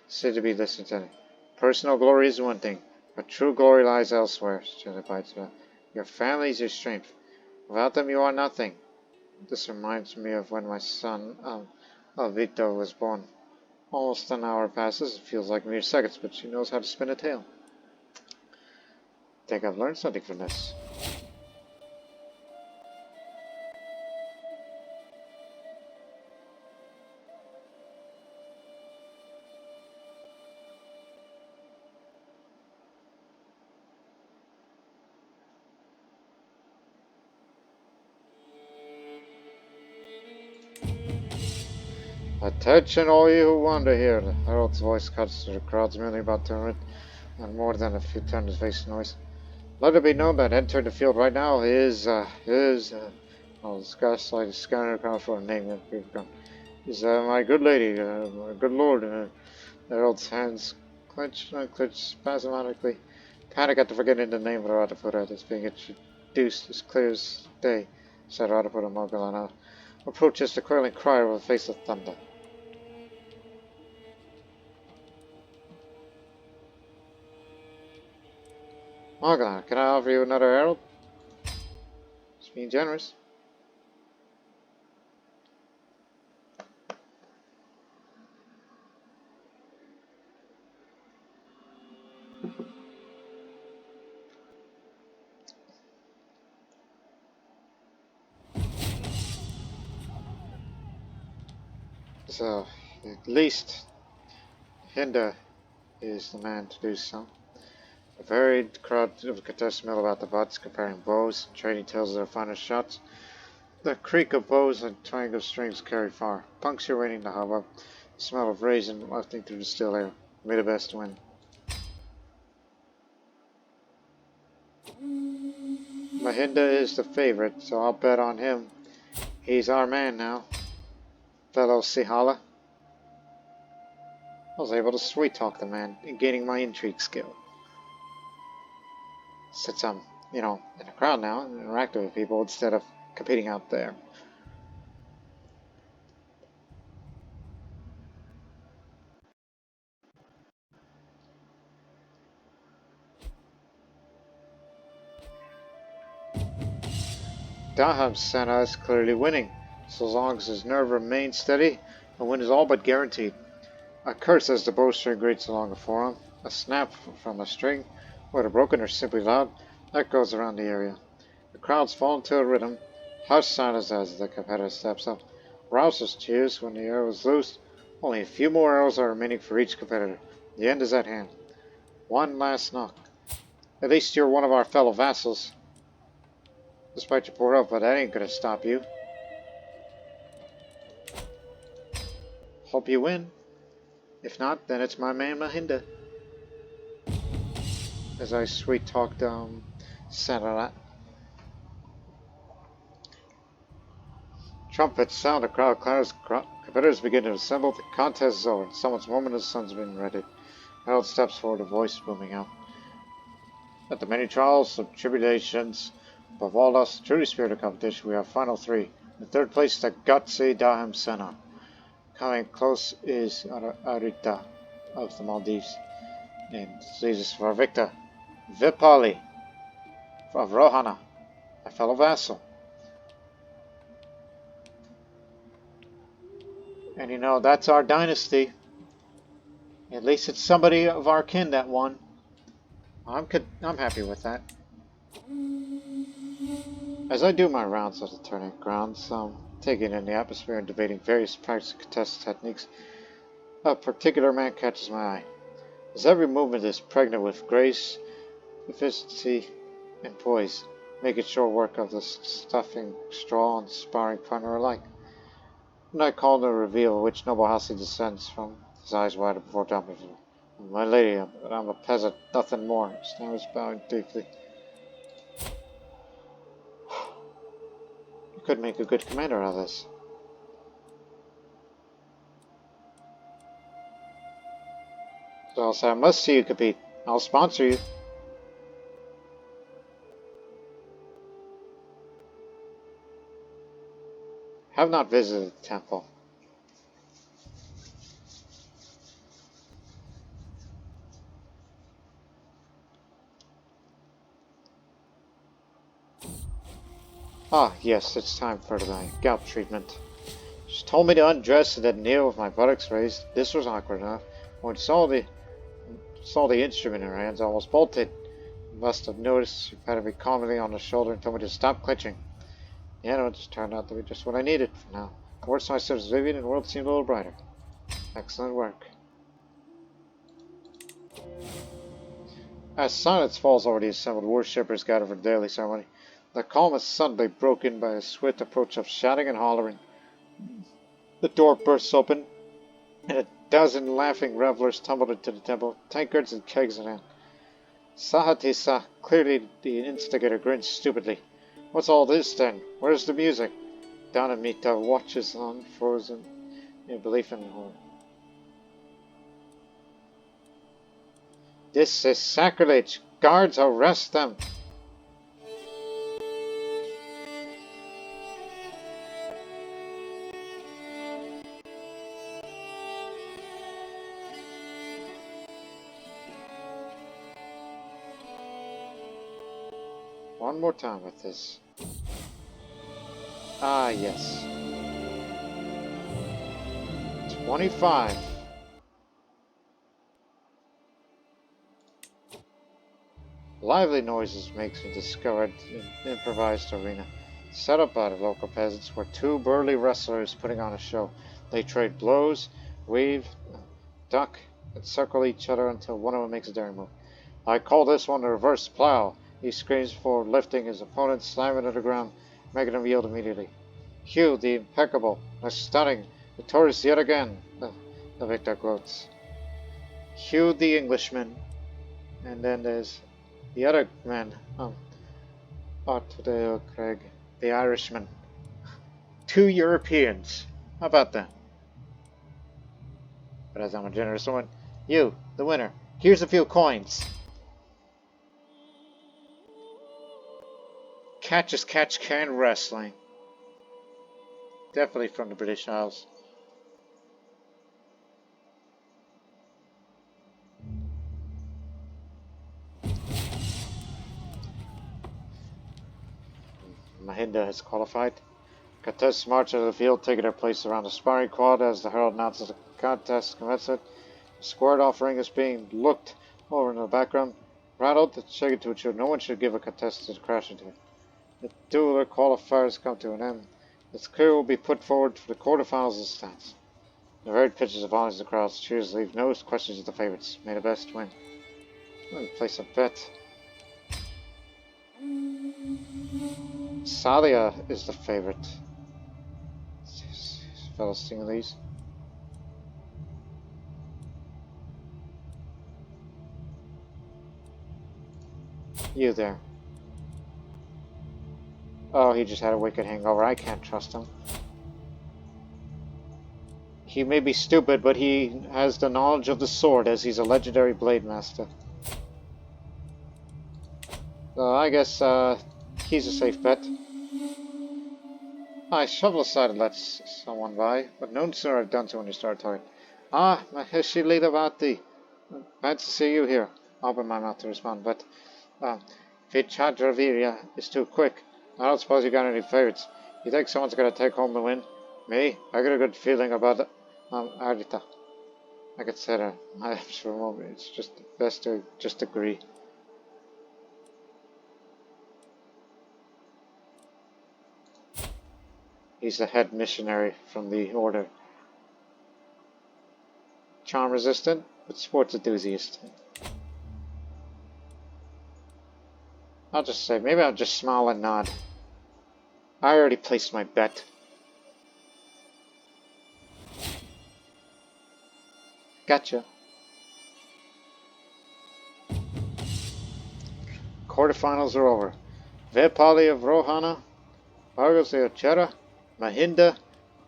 Said to be listened to. Personal glory is one thing, but true glory lies elsewhere, Jenna bites back. Your family is your strength. Without them you are nothing. This reminds me of when my son, Victor, was born. Almost an hour passes. It feels like mere seconds, but she knows how to spin a tale. Think I've learned something from this. Attention all you who wander here. The herald's voice cuts through the crowds merely about to turn and more than a few turns face noise. Let it be known that entering the field right now is discuss like scanner account for a name that we've got. Is my good lady, my good lord. The herald's hands clench and unclench spasmodically. Panic at the forgetting the name of Radapura that's being introduced as clear as day, said Radapura Morgana. Approaches the quailing crier with a face of thunder. Morgana, can I offer you another herald? Just being generous. So, at least Hinda is the man to do so. A varied crowd of contestants mill about the butts, comparing bows, trading tales of their finest shots. The creak of bows and twang of strings carry far, punctuating the hubbub. The smell of raisin wafting through the still air. May the best win. Mahinda is the favorite, so I'll bet on him. He's our man now. Fellow Sihala. I was able to sweet talk the man, gaining my intrigue skill. Since I'm, in the crowd now, and interacting with people instead of competing out there. Daham Sena is clearly winning. So long as his nerve remains steady, the win is all but guaranteed. A curse as the bowstring grates along the forearm, a snap from a string, whether broken or simply loud, echoes around the area. The crowds fall into a rhythm, hushed silence as the competitor steps up. Rousers cheers when the arrow is loosed. Only a few more arrows are remaining for each competitor. The end is at hand. One last knock. At least you're one of our fellow vassals. Despite your poor health, but that ain't gonna stop you. Hope you win. If not, then it's my man Mahinda. As I sweet talked Sanarat. Trumpets sound, a crowd clatters, competitors begin to assemble, the contest is over, someone's moment of the sun's been ready. Harold steps forward, a voice booming out. At the many trials of tribulations, above all else, the truly spirit of competition, we have final three. In third place, the Gouty Daham Sena. Coming close is Arita of the Maldives. And leads us for Victor. Vipali of Rohana, my fellow vassal. And that's our dynasty. At least it's somebody of our kin that won. I'm happy with that. As I do my rounds of the tournament grounds, taking in the atmosphere and debating various practice contest techniques, a particular man catches my eye. His every movement is pregnant with grace, efficiency, and poise, making short work of the stuffing straw and sparring partner alike. When I call to reveal which noble house he descends from, his eyes widened before jumping. My lady, I'm a peasant, nothing more, stammers bowing deeply. could make a good commander out of this. So I'll say, I must see you compete. I'll sponsor you. Have not visited the temple. Ah, yes, it's time for my gout treatment. She told me to undress and then kneel with my buttocks raised. This was awkward enough. When I saw the instrument in her hands, I almost bolted. Must have noticed. She patted me calmly on the shoulder and told me to stop clenching. Yeah, no, it just turned out to be just what I needed for now. The words I said was Vivian and the world seemed a little brighter. Excellent work. As silence falls over the assembled worshippers gathered for the daily ceremony, the calm is suddenly broken by a swift approach of shouting and hollering. The door bursts open, and a dozen laughing revelers tumbled into the temple, tankards and kegs in hand. Sahatisa, clearly the instigator, grins stupidly. What's all this then? Where's the music? Danamita watches on, frozen in belief and horror. This is sacrilege! Guards, arrest them! One more time with this. Ah, yes. 25. Lively noises makes me discover an improvised arena, set up by the local peasants, where two burly wrestlers putting on a show. They trade blows, weave, duck, and circle each other until one of them makes a daring move. I call this one the reverse plow. He screams before lifting his opponent, slamming to the ground, making him yield immediately. Hugh, the impeccable, the stunning, victorious yet again, the victor gloats. Hugh, the Englishman, and then there's the other man, Otto Craig, the Irishman. Two Europeans. How about that? But as I'm a generous woman, you, the winner, here's a few coins. Catch as catch can wrestling. Definitely from the British Isles. Mahinda has qualified. Contests march out of the field, taking their place around the sparring quad as the herald announces the contest commencement. The squared off ring is being looked over in the background. Rattled, shaken to ensure no one should give a contestant to crash into it. The dueler qualifiers come to an end. Its crew will be put forward for the quarterfinals of the stats. The varied pitches of honors the crowd's cheers leave no questions of the favorites. May the best win. Let me place a bet. Salia is the favorite. Fellas seeing these. You there. Oh, he just had a wicked hangover. I can't trust him. He may be stupid, but he has the knowledge of the sword, as he's a legendary blade master. So I guess he's a safe bet. I shovel aside and let someone by, but no sooner I've done so when you start talking. Ah, Maheshi Lilavati. Glad to see you here. I'll open my mouth to respond, but Vichadravirya is too quick. I don't suppose you got any favorites. You think someone's gonna take home the win? Me? I got a good feeling about Ardita. I could say that. I have to remember. It's just best to just agree. He's the head missionary from the order. Charm resistant, but sports enthusiast. I'll just say, maybe I'll just smile and nod. I already placed my bet. Gotcha. Quarterfinals are over. Vepali of Rohana, Argos Eochera, Mahinda,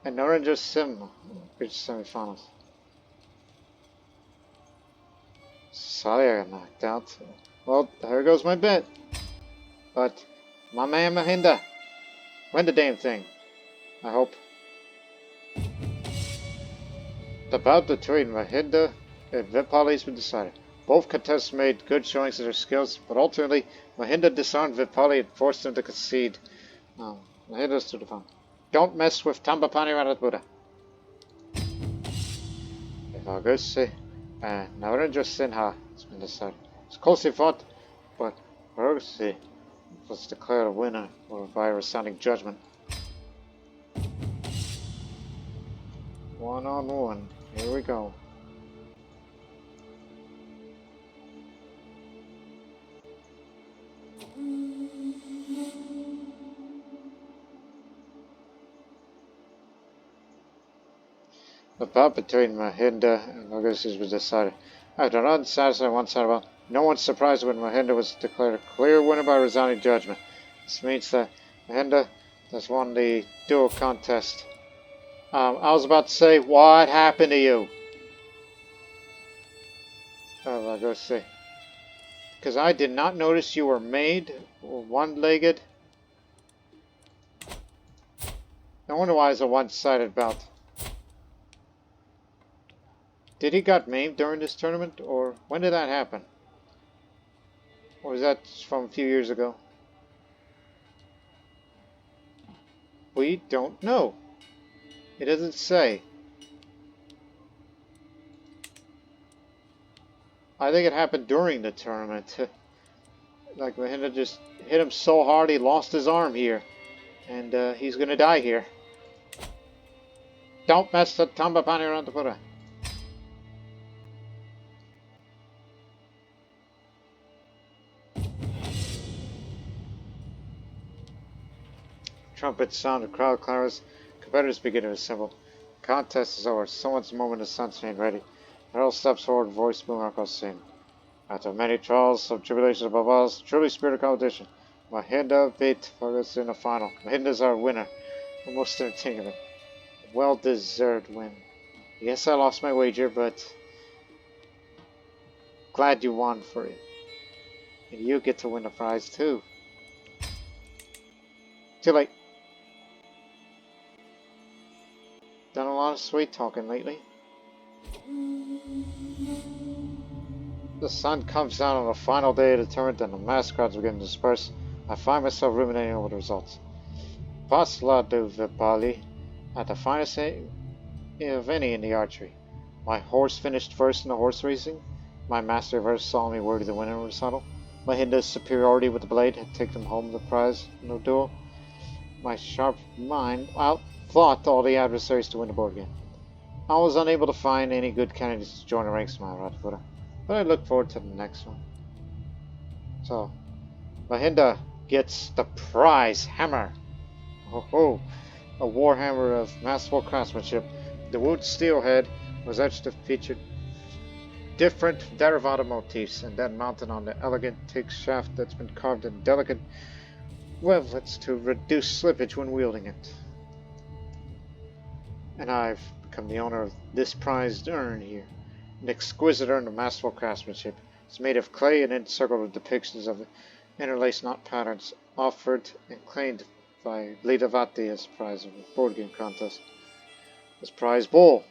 and Narendra Sim reached semifinals. Sorry I got knocked out. Well, there goes my bet. But my man Mahinda, win the damn thing. I hope. The bout between Mahinda and Vipali has been decided. Both contestants made good showings of their skills, but ultimately Mahinda disarmed Vipali and forced him to concede. Mahinda's to the front. Don't mess with Tambapani Radhabuddha. Augusti and Narendra Sinha has been decided. It's closely fought, but Augusti was declared a winner by a resounding judgment. 1-on-1. Here we go. The bout between Mahinda and Augusti was decided. After an unsatisfying one-sided bout, no one's surprised when Mahinda was declared a clear winner by resounding judgment. This means that Mahinda has won the duel contest. I was about to say, what happened to you? I'll go see. Because I did not notice you were made one-legged. No wonder why it's a one-sided bout. Did he got maimed during this tournament, or when did that happen? Or was that from a few years ago? We don't know. It doesn't say. I think it happened during the tournament. Like Mahinda just hit him so hard he lost his arm here. And he's gonna die here. Don't mess the Tambapani Radhabuddha. Trumpets sound, a crowd clamors, competitors begin to assemble. The contest is over, someone's moment of sunshine ready. Herald steps forward, voice booming across the scene. After many trials, some tribulations above all, truly spirited competition. Mahinda beat Fergus in the final. Mahinda's our winner. The most entertaining of it. Well-deserved win. Yes, I lost my wager, but glad you won for it. And you get to win the prize too. Too late. Done a lot of sweet talking lately. The sun comes down on the final day of the tournament and the mass crowds begin to disperse. I find myself ruminating over the results. Pasla du Vipali at the finest of any in the archery. My horse finished first in the horse racing. My master of earth saw me worthy the winner recital. Mahinda's superiority with the blade had taken home the prize in the duel. My sharp mind outthought all the adversaries to win the board game. I was unable to find any good candidates to join the ranks of my Radhabuddha, but I look forward to the next one. So, Mahinda gets the prize hammer. Oh, a war hammer of masterful craftsmanship. The wood steelhead was etched to feature different Theravada motifs, and then mounted on the elegant teak shaft that's been carved in delicate wevlets to reduce slippage when wielding it. And I've become the owner of this prized urn here. An exquisite urn of masterful craftsmanship. It's made of clay and encircled with depictions of interlaced knot patterns offered and claimed by Lilavati as prize of a board game contest. This prize bowl,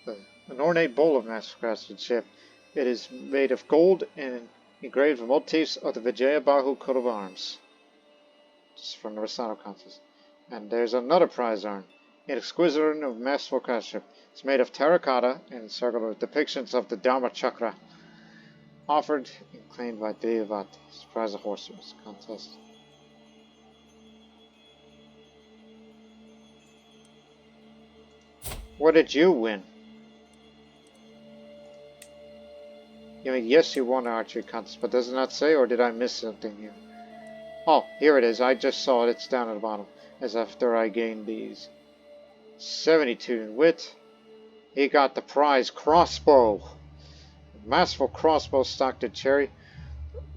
an ornate bowl of masterful craftsmanship. It is made of gold and engraved with motifs of the Vijaya Bahu coat of arms. Just from the Recital contest. And there's another prize urn. An exquisite urn of masterful craftsmanship. It's made of terracotta and encircled with depictions of the Dharma Chakra. Offered and claimed by Debutantes. Prize of horse race contest. What did you win? You mean, yes, you won the archery contest, but does it not say, or did I miss something here? Oh, here it is. I just saw it. It's down at the bottom. As after I gained these. 72 in wit. He got the prize crossbow. A masterful crossbow stocked in cherry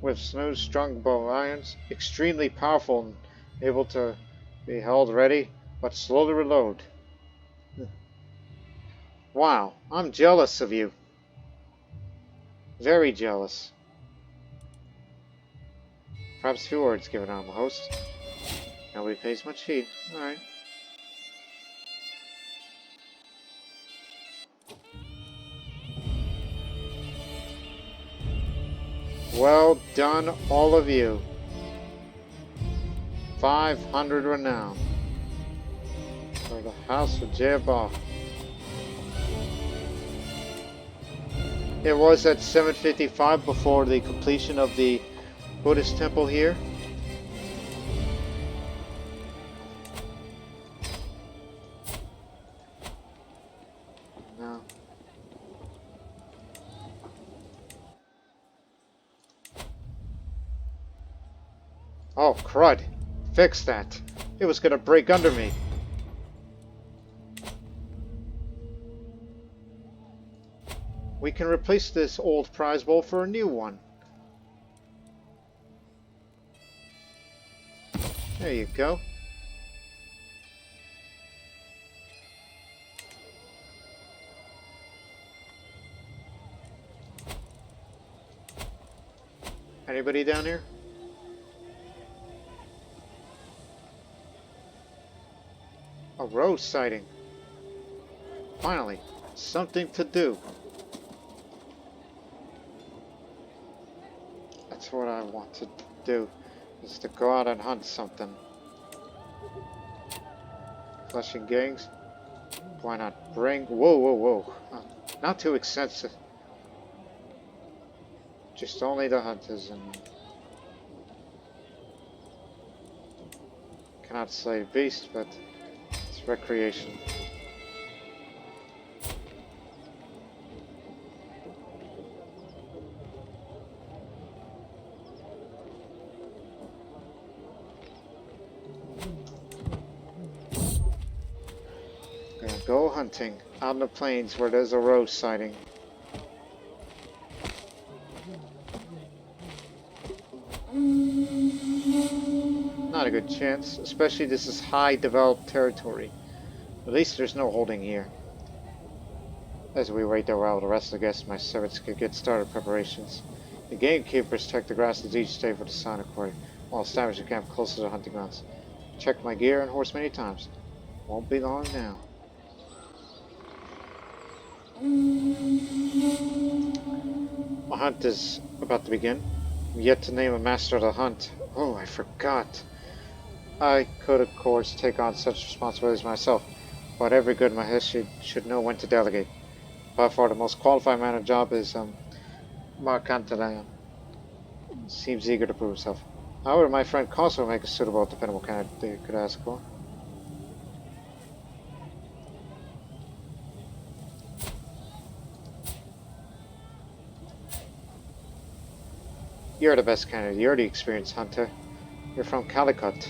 with smooth strung bow irons. Extremely powerful and able to Be held ready, but slowly reload. Wow, I'm jealous of you. Very jealous. Perhaps a few words given on the host. Nobody pays much heed. Alright. Well done, all of you. 500 renown. For the House of Jeba. It was at 755 before the completion of the Buddhist temple here. No. Oh, crud. Fix that. It was gonna break under me. We can replace this old prize bowl for a new one. There you go. Anybody down here? A rose sighting. Finally, something to do. That's what I want to do, is to go out and hunt something. Flushing gangs? Why not bring... Whoa, whoa, whoa. Not too expensive. Just only the hunters and... Cannot slay beasts, but it's recreation. Gonna go hunting out in the plains where there's a rose sighting. Not a good chance, especially this is high developed territory. At least there's no holding here. As we wait there while the rest of the guests and my servants could get started preparations. The gamekeepers check the grasses each day for the sign of quarry, while establishing camp close to the hunting grounds. Checked my gear and horse many times. Won't be long now. My hunt is about to begin. I'm yet to name a master of the hunt. Oh, I forgot. I could, of course, take on such responsibilities myself, but every good Mahesh should know when to delegate. By far the most qualified man of the job is Markantayan. Seems eager to prove himself. However, my friend Cosmo will make a suitable, dependable candidate you could ask for. You're the best candidate. You're the experienced hunter. You're from Calicut,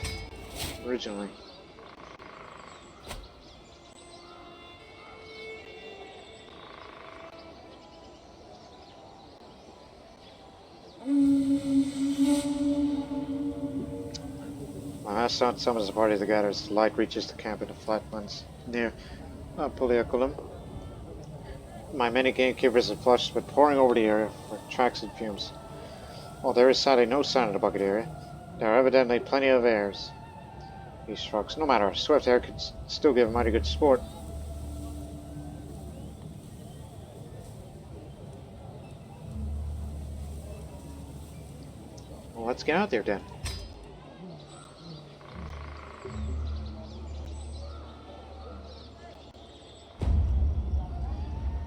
originally. My master hunt summons a party to gather as the light reaches the camp in the flatlands near Puliakulum. My many gamekeepers are flushed with pouring over the area for tracks and fumes. While there is sadly no sign of the bucket area, there are evidently plenty of heirs. He shrugs. No matter, a swift heir could still give a mighty good sport. Well, let's get out there then.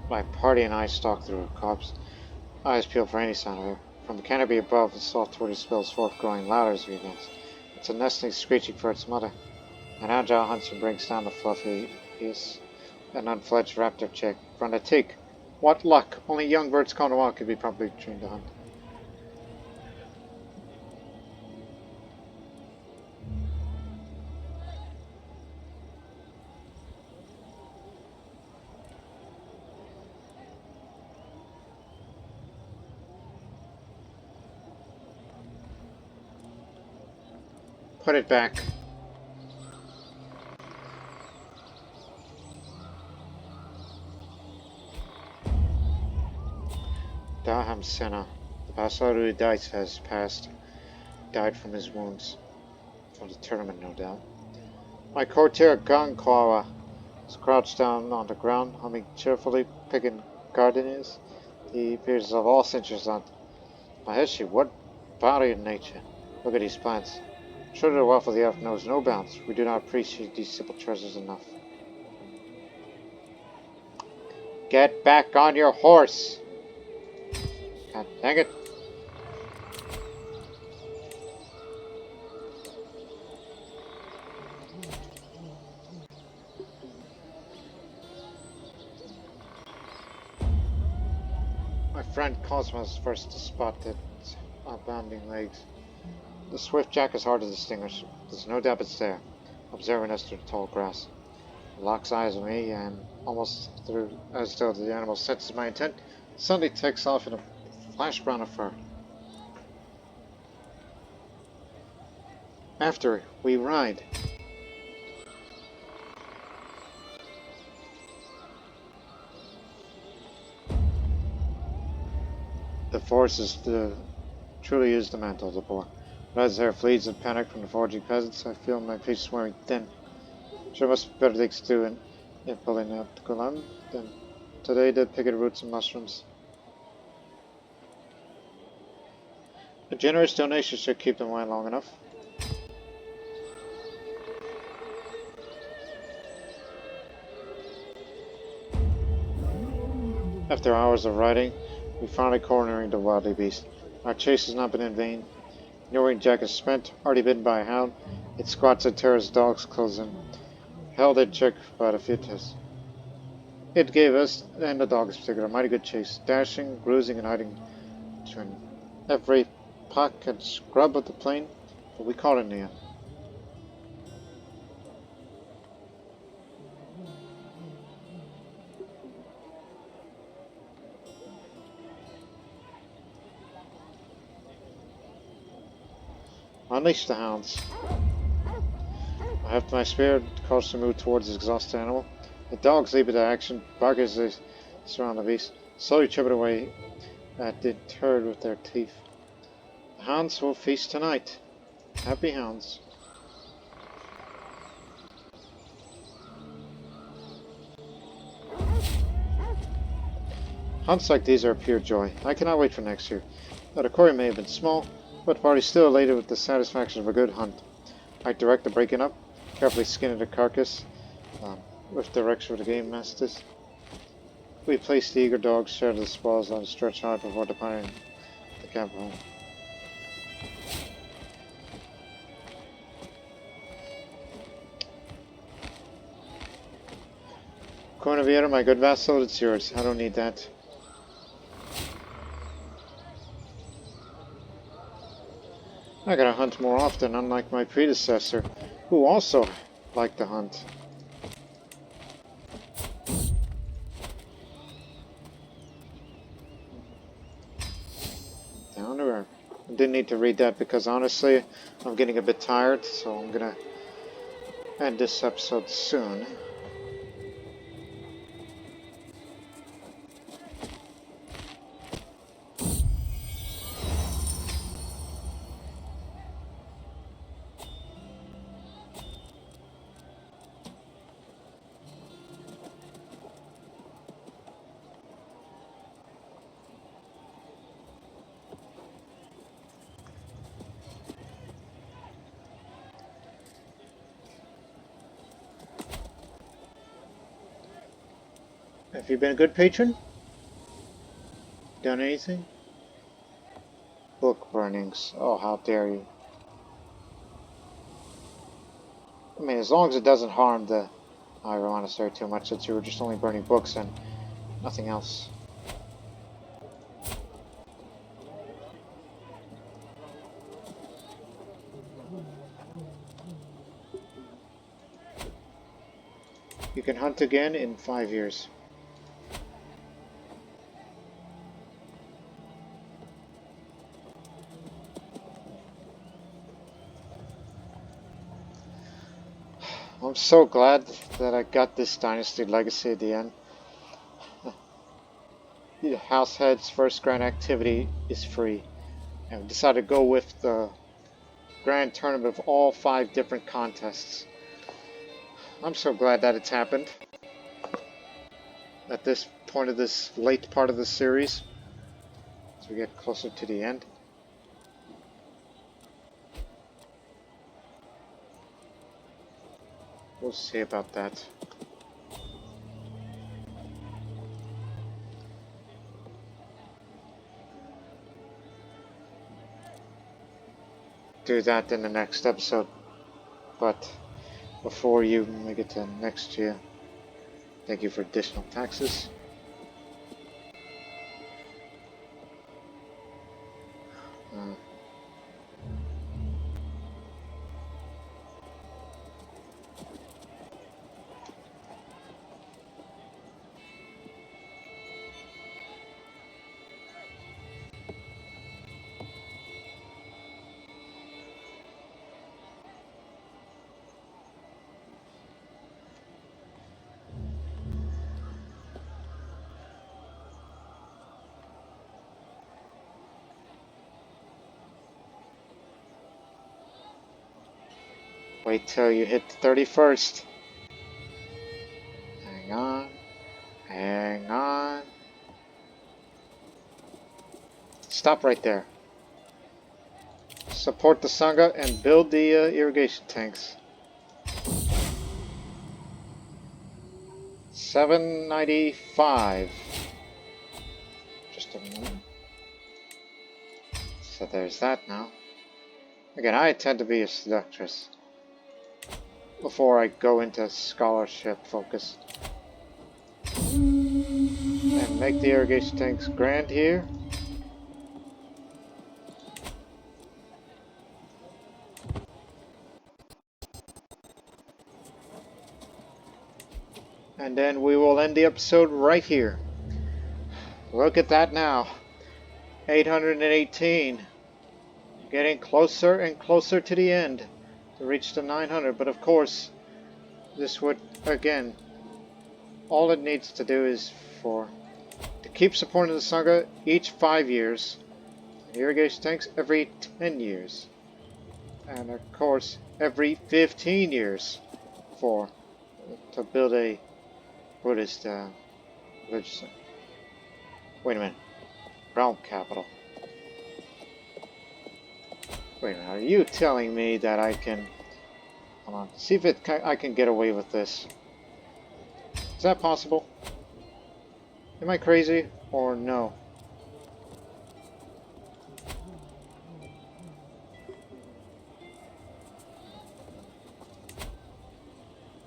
My party and I stalk through the copse. Eyes peeled for any sign of her. From the canopy above, the soft woody spills forth, growing louder as we advance. It's a nesting, screeching for its mother. An agile huntsman brings down the fluffy piece. An unfledged raptor chick. From the teak. What luck! Only young birds come to wild could be properly trained to hunt. Put it back. Senna. The bastard who has passed. Died from his wounds. From the tournament, no doubt. My courtier Gunklawa is crouched down on the ground, humming cheerfully, picking gardenias. He appears of all interest on Maheshi. What body of nature! Look at these plants. Surely the wealth of the earth knows no bounds. We do not appreciate these simple treasures enough. Get back on your horse! God dang it. My friend Cosmo is first to spot the abounding legs. The swift jack is hard to distinguish. There's no doubt it's there, observing us through the tall grass. It locks eyes on me, and almost through as though the animal senses my intent, suddenly takes off in a flash brown of fur. After we ride. The force truly is the mantle of the poor. But as there flees in panic from the foraging peasants, I feel my face wearing thin. Sure must be better things to do in pulling out the Gulam than today to pick at roots and mushrooms. A generous donation should keep them away long enough. After hours of riding, we finally cornering the wildly beast. Our chase has not been in vain. Knowing Jack is spent, already bitten by a hound, it squats and tears dogs close in. Held in check by the VIET. It gave us, and the dogs in particular, a mighty good chase, dashing, bruising, and hiding between every pock and scrub of the plain, but we caught it in the end. Unleash the hounds. I have my spear, cautiously move towards the exhausted animal. The dogs leap into action, bark as they surround the beast, slowly chip it away at the turd with their teeth. The hounds will feast tonight. Happy hounds. Hunts like these are a pure joy. I cannot wait for next year. Now, the quarry may have been small, but the party still elated with the satisfaction of a good hunt. I direct the breaking up, carefully skinning the carcass, with direction of the game masters. We place the eager dogs, share the spoils on a stretch high before departing the camp home. Mahavihara, my good vassal, it's yours. I don't need that. I gotta hunt more often, unlike my predecessor, who also liked to hunt. Down to earth. I didn't need to read that because honestly, I'm getting a bit tired, so I'm gonna end this episode soon. Have you been a good patron? Done anything? Book burnings. Oh, how dare you. I mean, as long as it doesn't harm the Mahavihara Monastery too much, since you were just only burning books and nothing else. You can hunt again in 5 years. I'm so glad that I got this dynasty legacy at the end. the house head's first grand activity is free. And we decided to go with the grand tournament of all 5 different contests. I'm so glad that it's happened at this point of this late part of the series, as we get closer to the end. We'll see about that. Do that in the next episode. But before you make it to next year, thank you for additional taxes. Wait till you hit the 31st. Hang on. Hang on. Stop right there. Support the Sangha and build the irrigation tanks. 795. Just a moment. So there's that now. Again, I tend to be a seductress before I go into scholarship focus. And make the irrigation tanks grand here. And then we will end the episode right here. Look at that now. 818. Getting closer and closer to the end to reach the 900. But of course, this would, again, all it needs to do is to keep supporting the Sangha each 5 years. The irrigation tanks every 10 years. And of course, every 15 years to build a Buddhist religious. Wait a minute. Realm capital. Wait a minute. Are you telling me that I can... Hold on. See if I can get away with this. Is that possible? Am I crazy or no?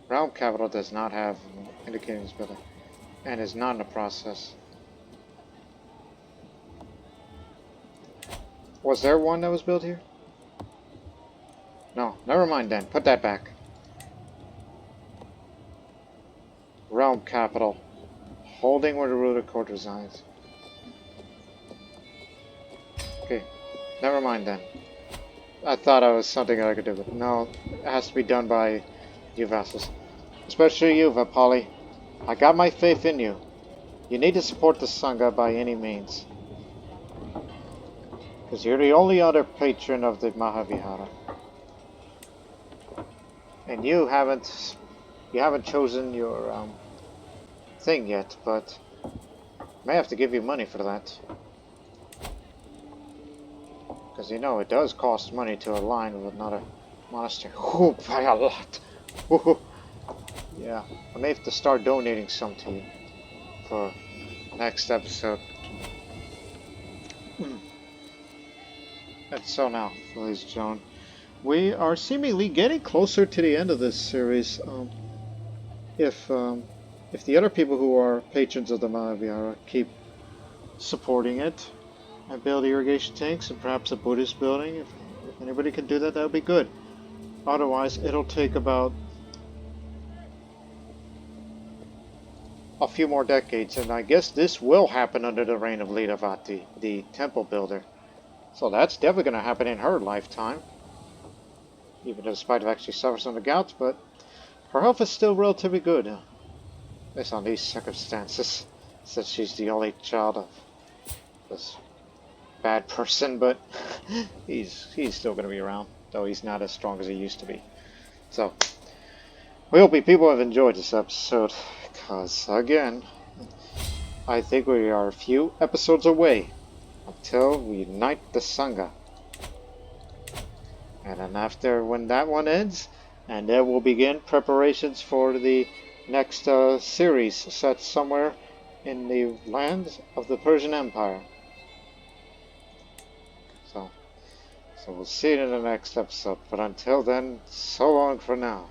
Realm capital does not have indicating this building and is not in the process. Was there one that was built here? No, never mind then. Put that back. Realm capital. Holding where the ruler court resides. Okay, never mind then. I thought I was something that I could do, but no, it has to be done by you vassals. Especially you, Vapali. I got my faith in you. You need to support the Sangha by any means. Because you're the only other patron of the Mahavihara. And you haven't chosen your thing yet, but may have to give you money for that. Because you know it does cost money to align with another monastery. Ooh, by a lot. Ooh. Yeah, I may have to start donating some to you for next episode. And so now, ladies and gentlemen, we are seemingly getting closer to the end of this series. If the other people who are patrons of the Mahavihara keep supporting it and build irrigation tanks and perhaps a Buddhist building, if anybody can do that, that would be good. Otherwise, it'll take about a few more decades, and I guess this will happen under the reign of Lilavati, the temple builder. So that's definitely going to happen in her lifetime. Even despite of actually suffers from the gout, but her health is still relatively good. Based on these circumstances. since she's the only child of this bad person, but he's still going to be around, though he's not as strong as he used to be. So, we hope you people have enjoyed this episode, because, again, I think we are a few episodes away until we unite the Sangha. And then after, when that one ends, and then we'll begin preparations for the next series set somewhere in the lands of the Persian Empire. So we'll see you in the next episode. But until then, so long for now.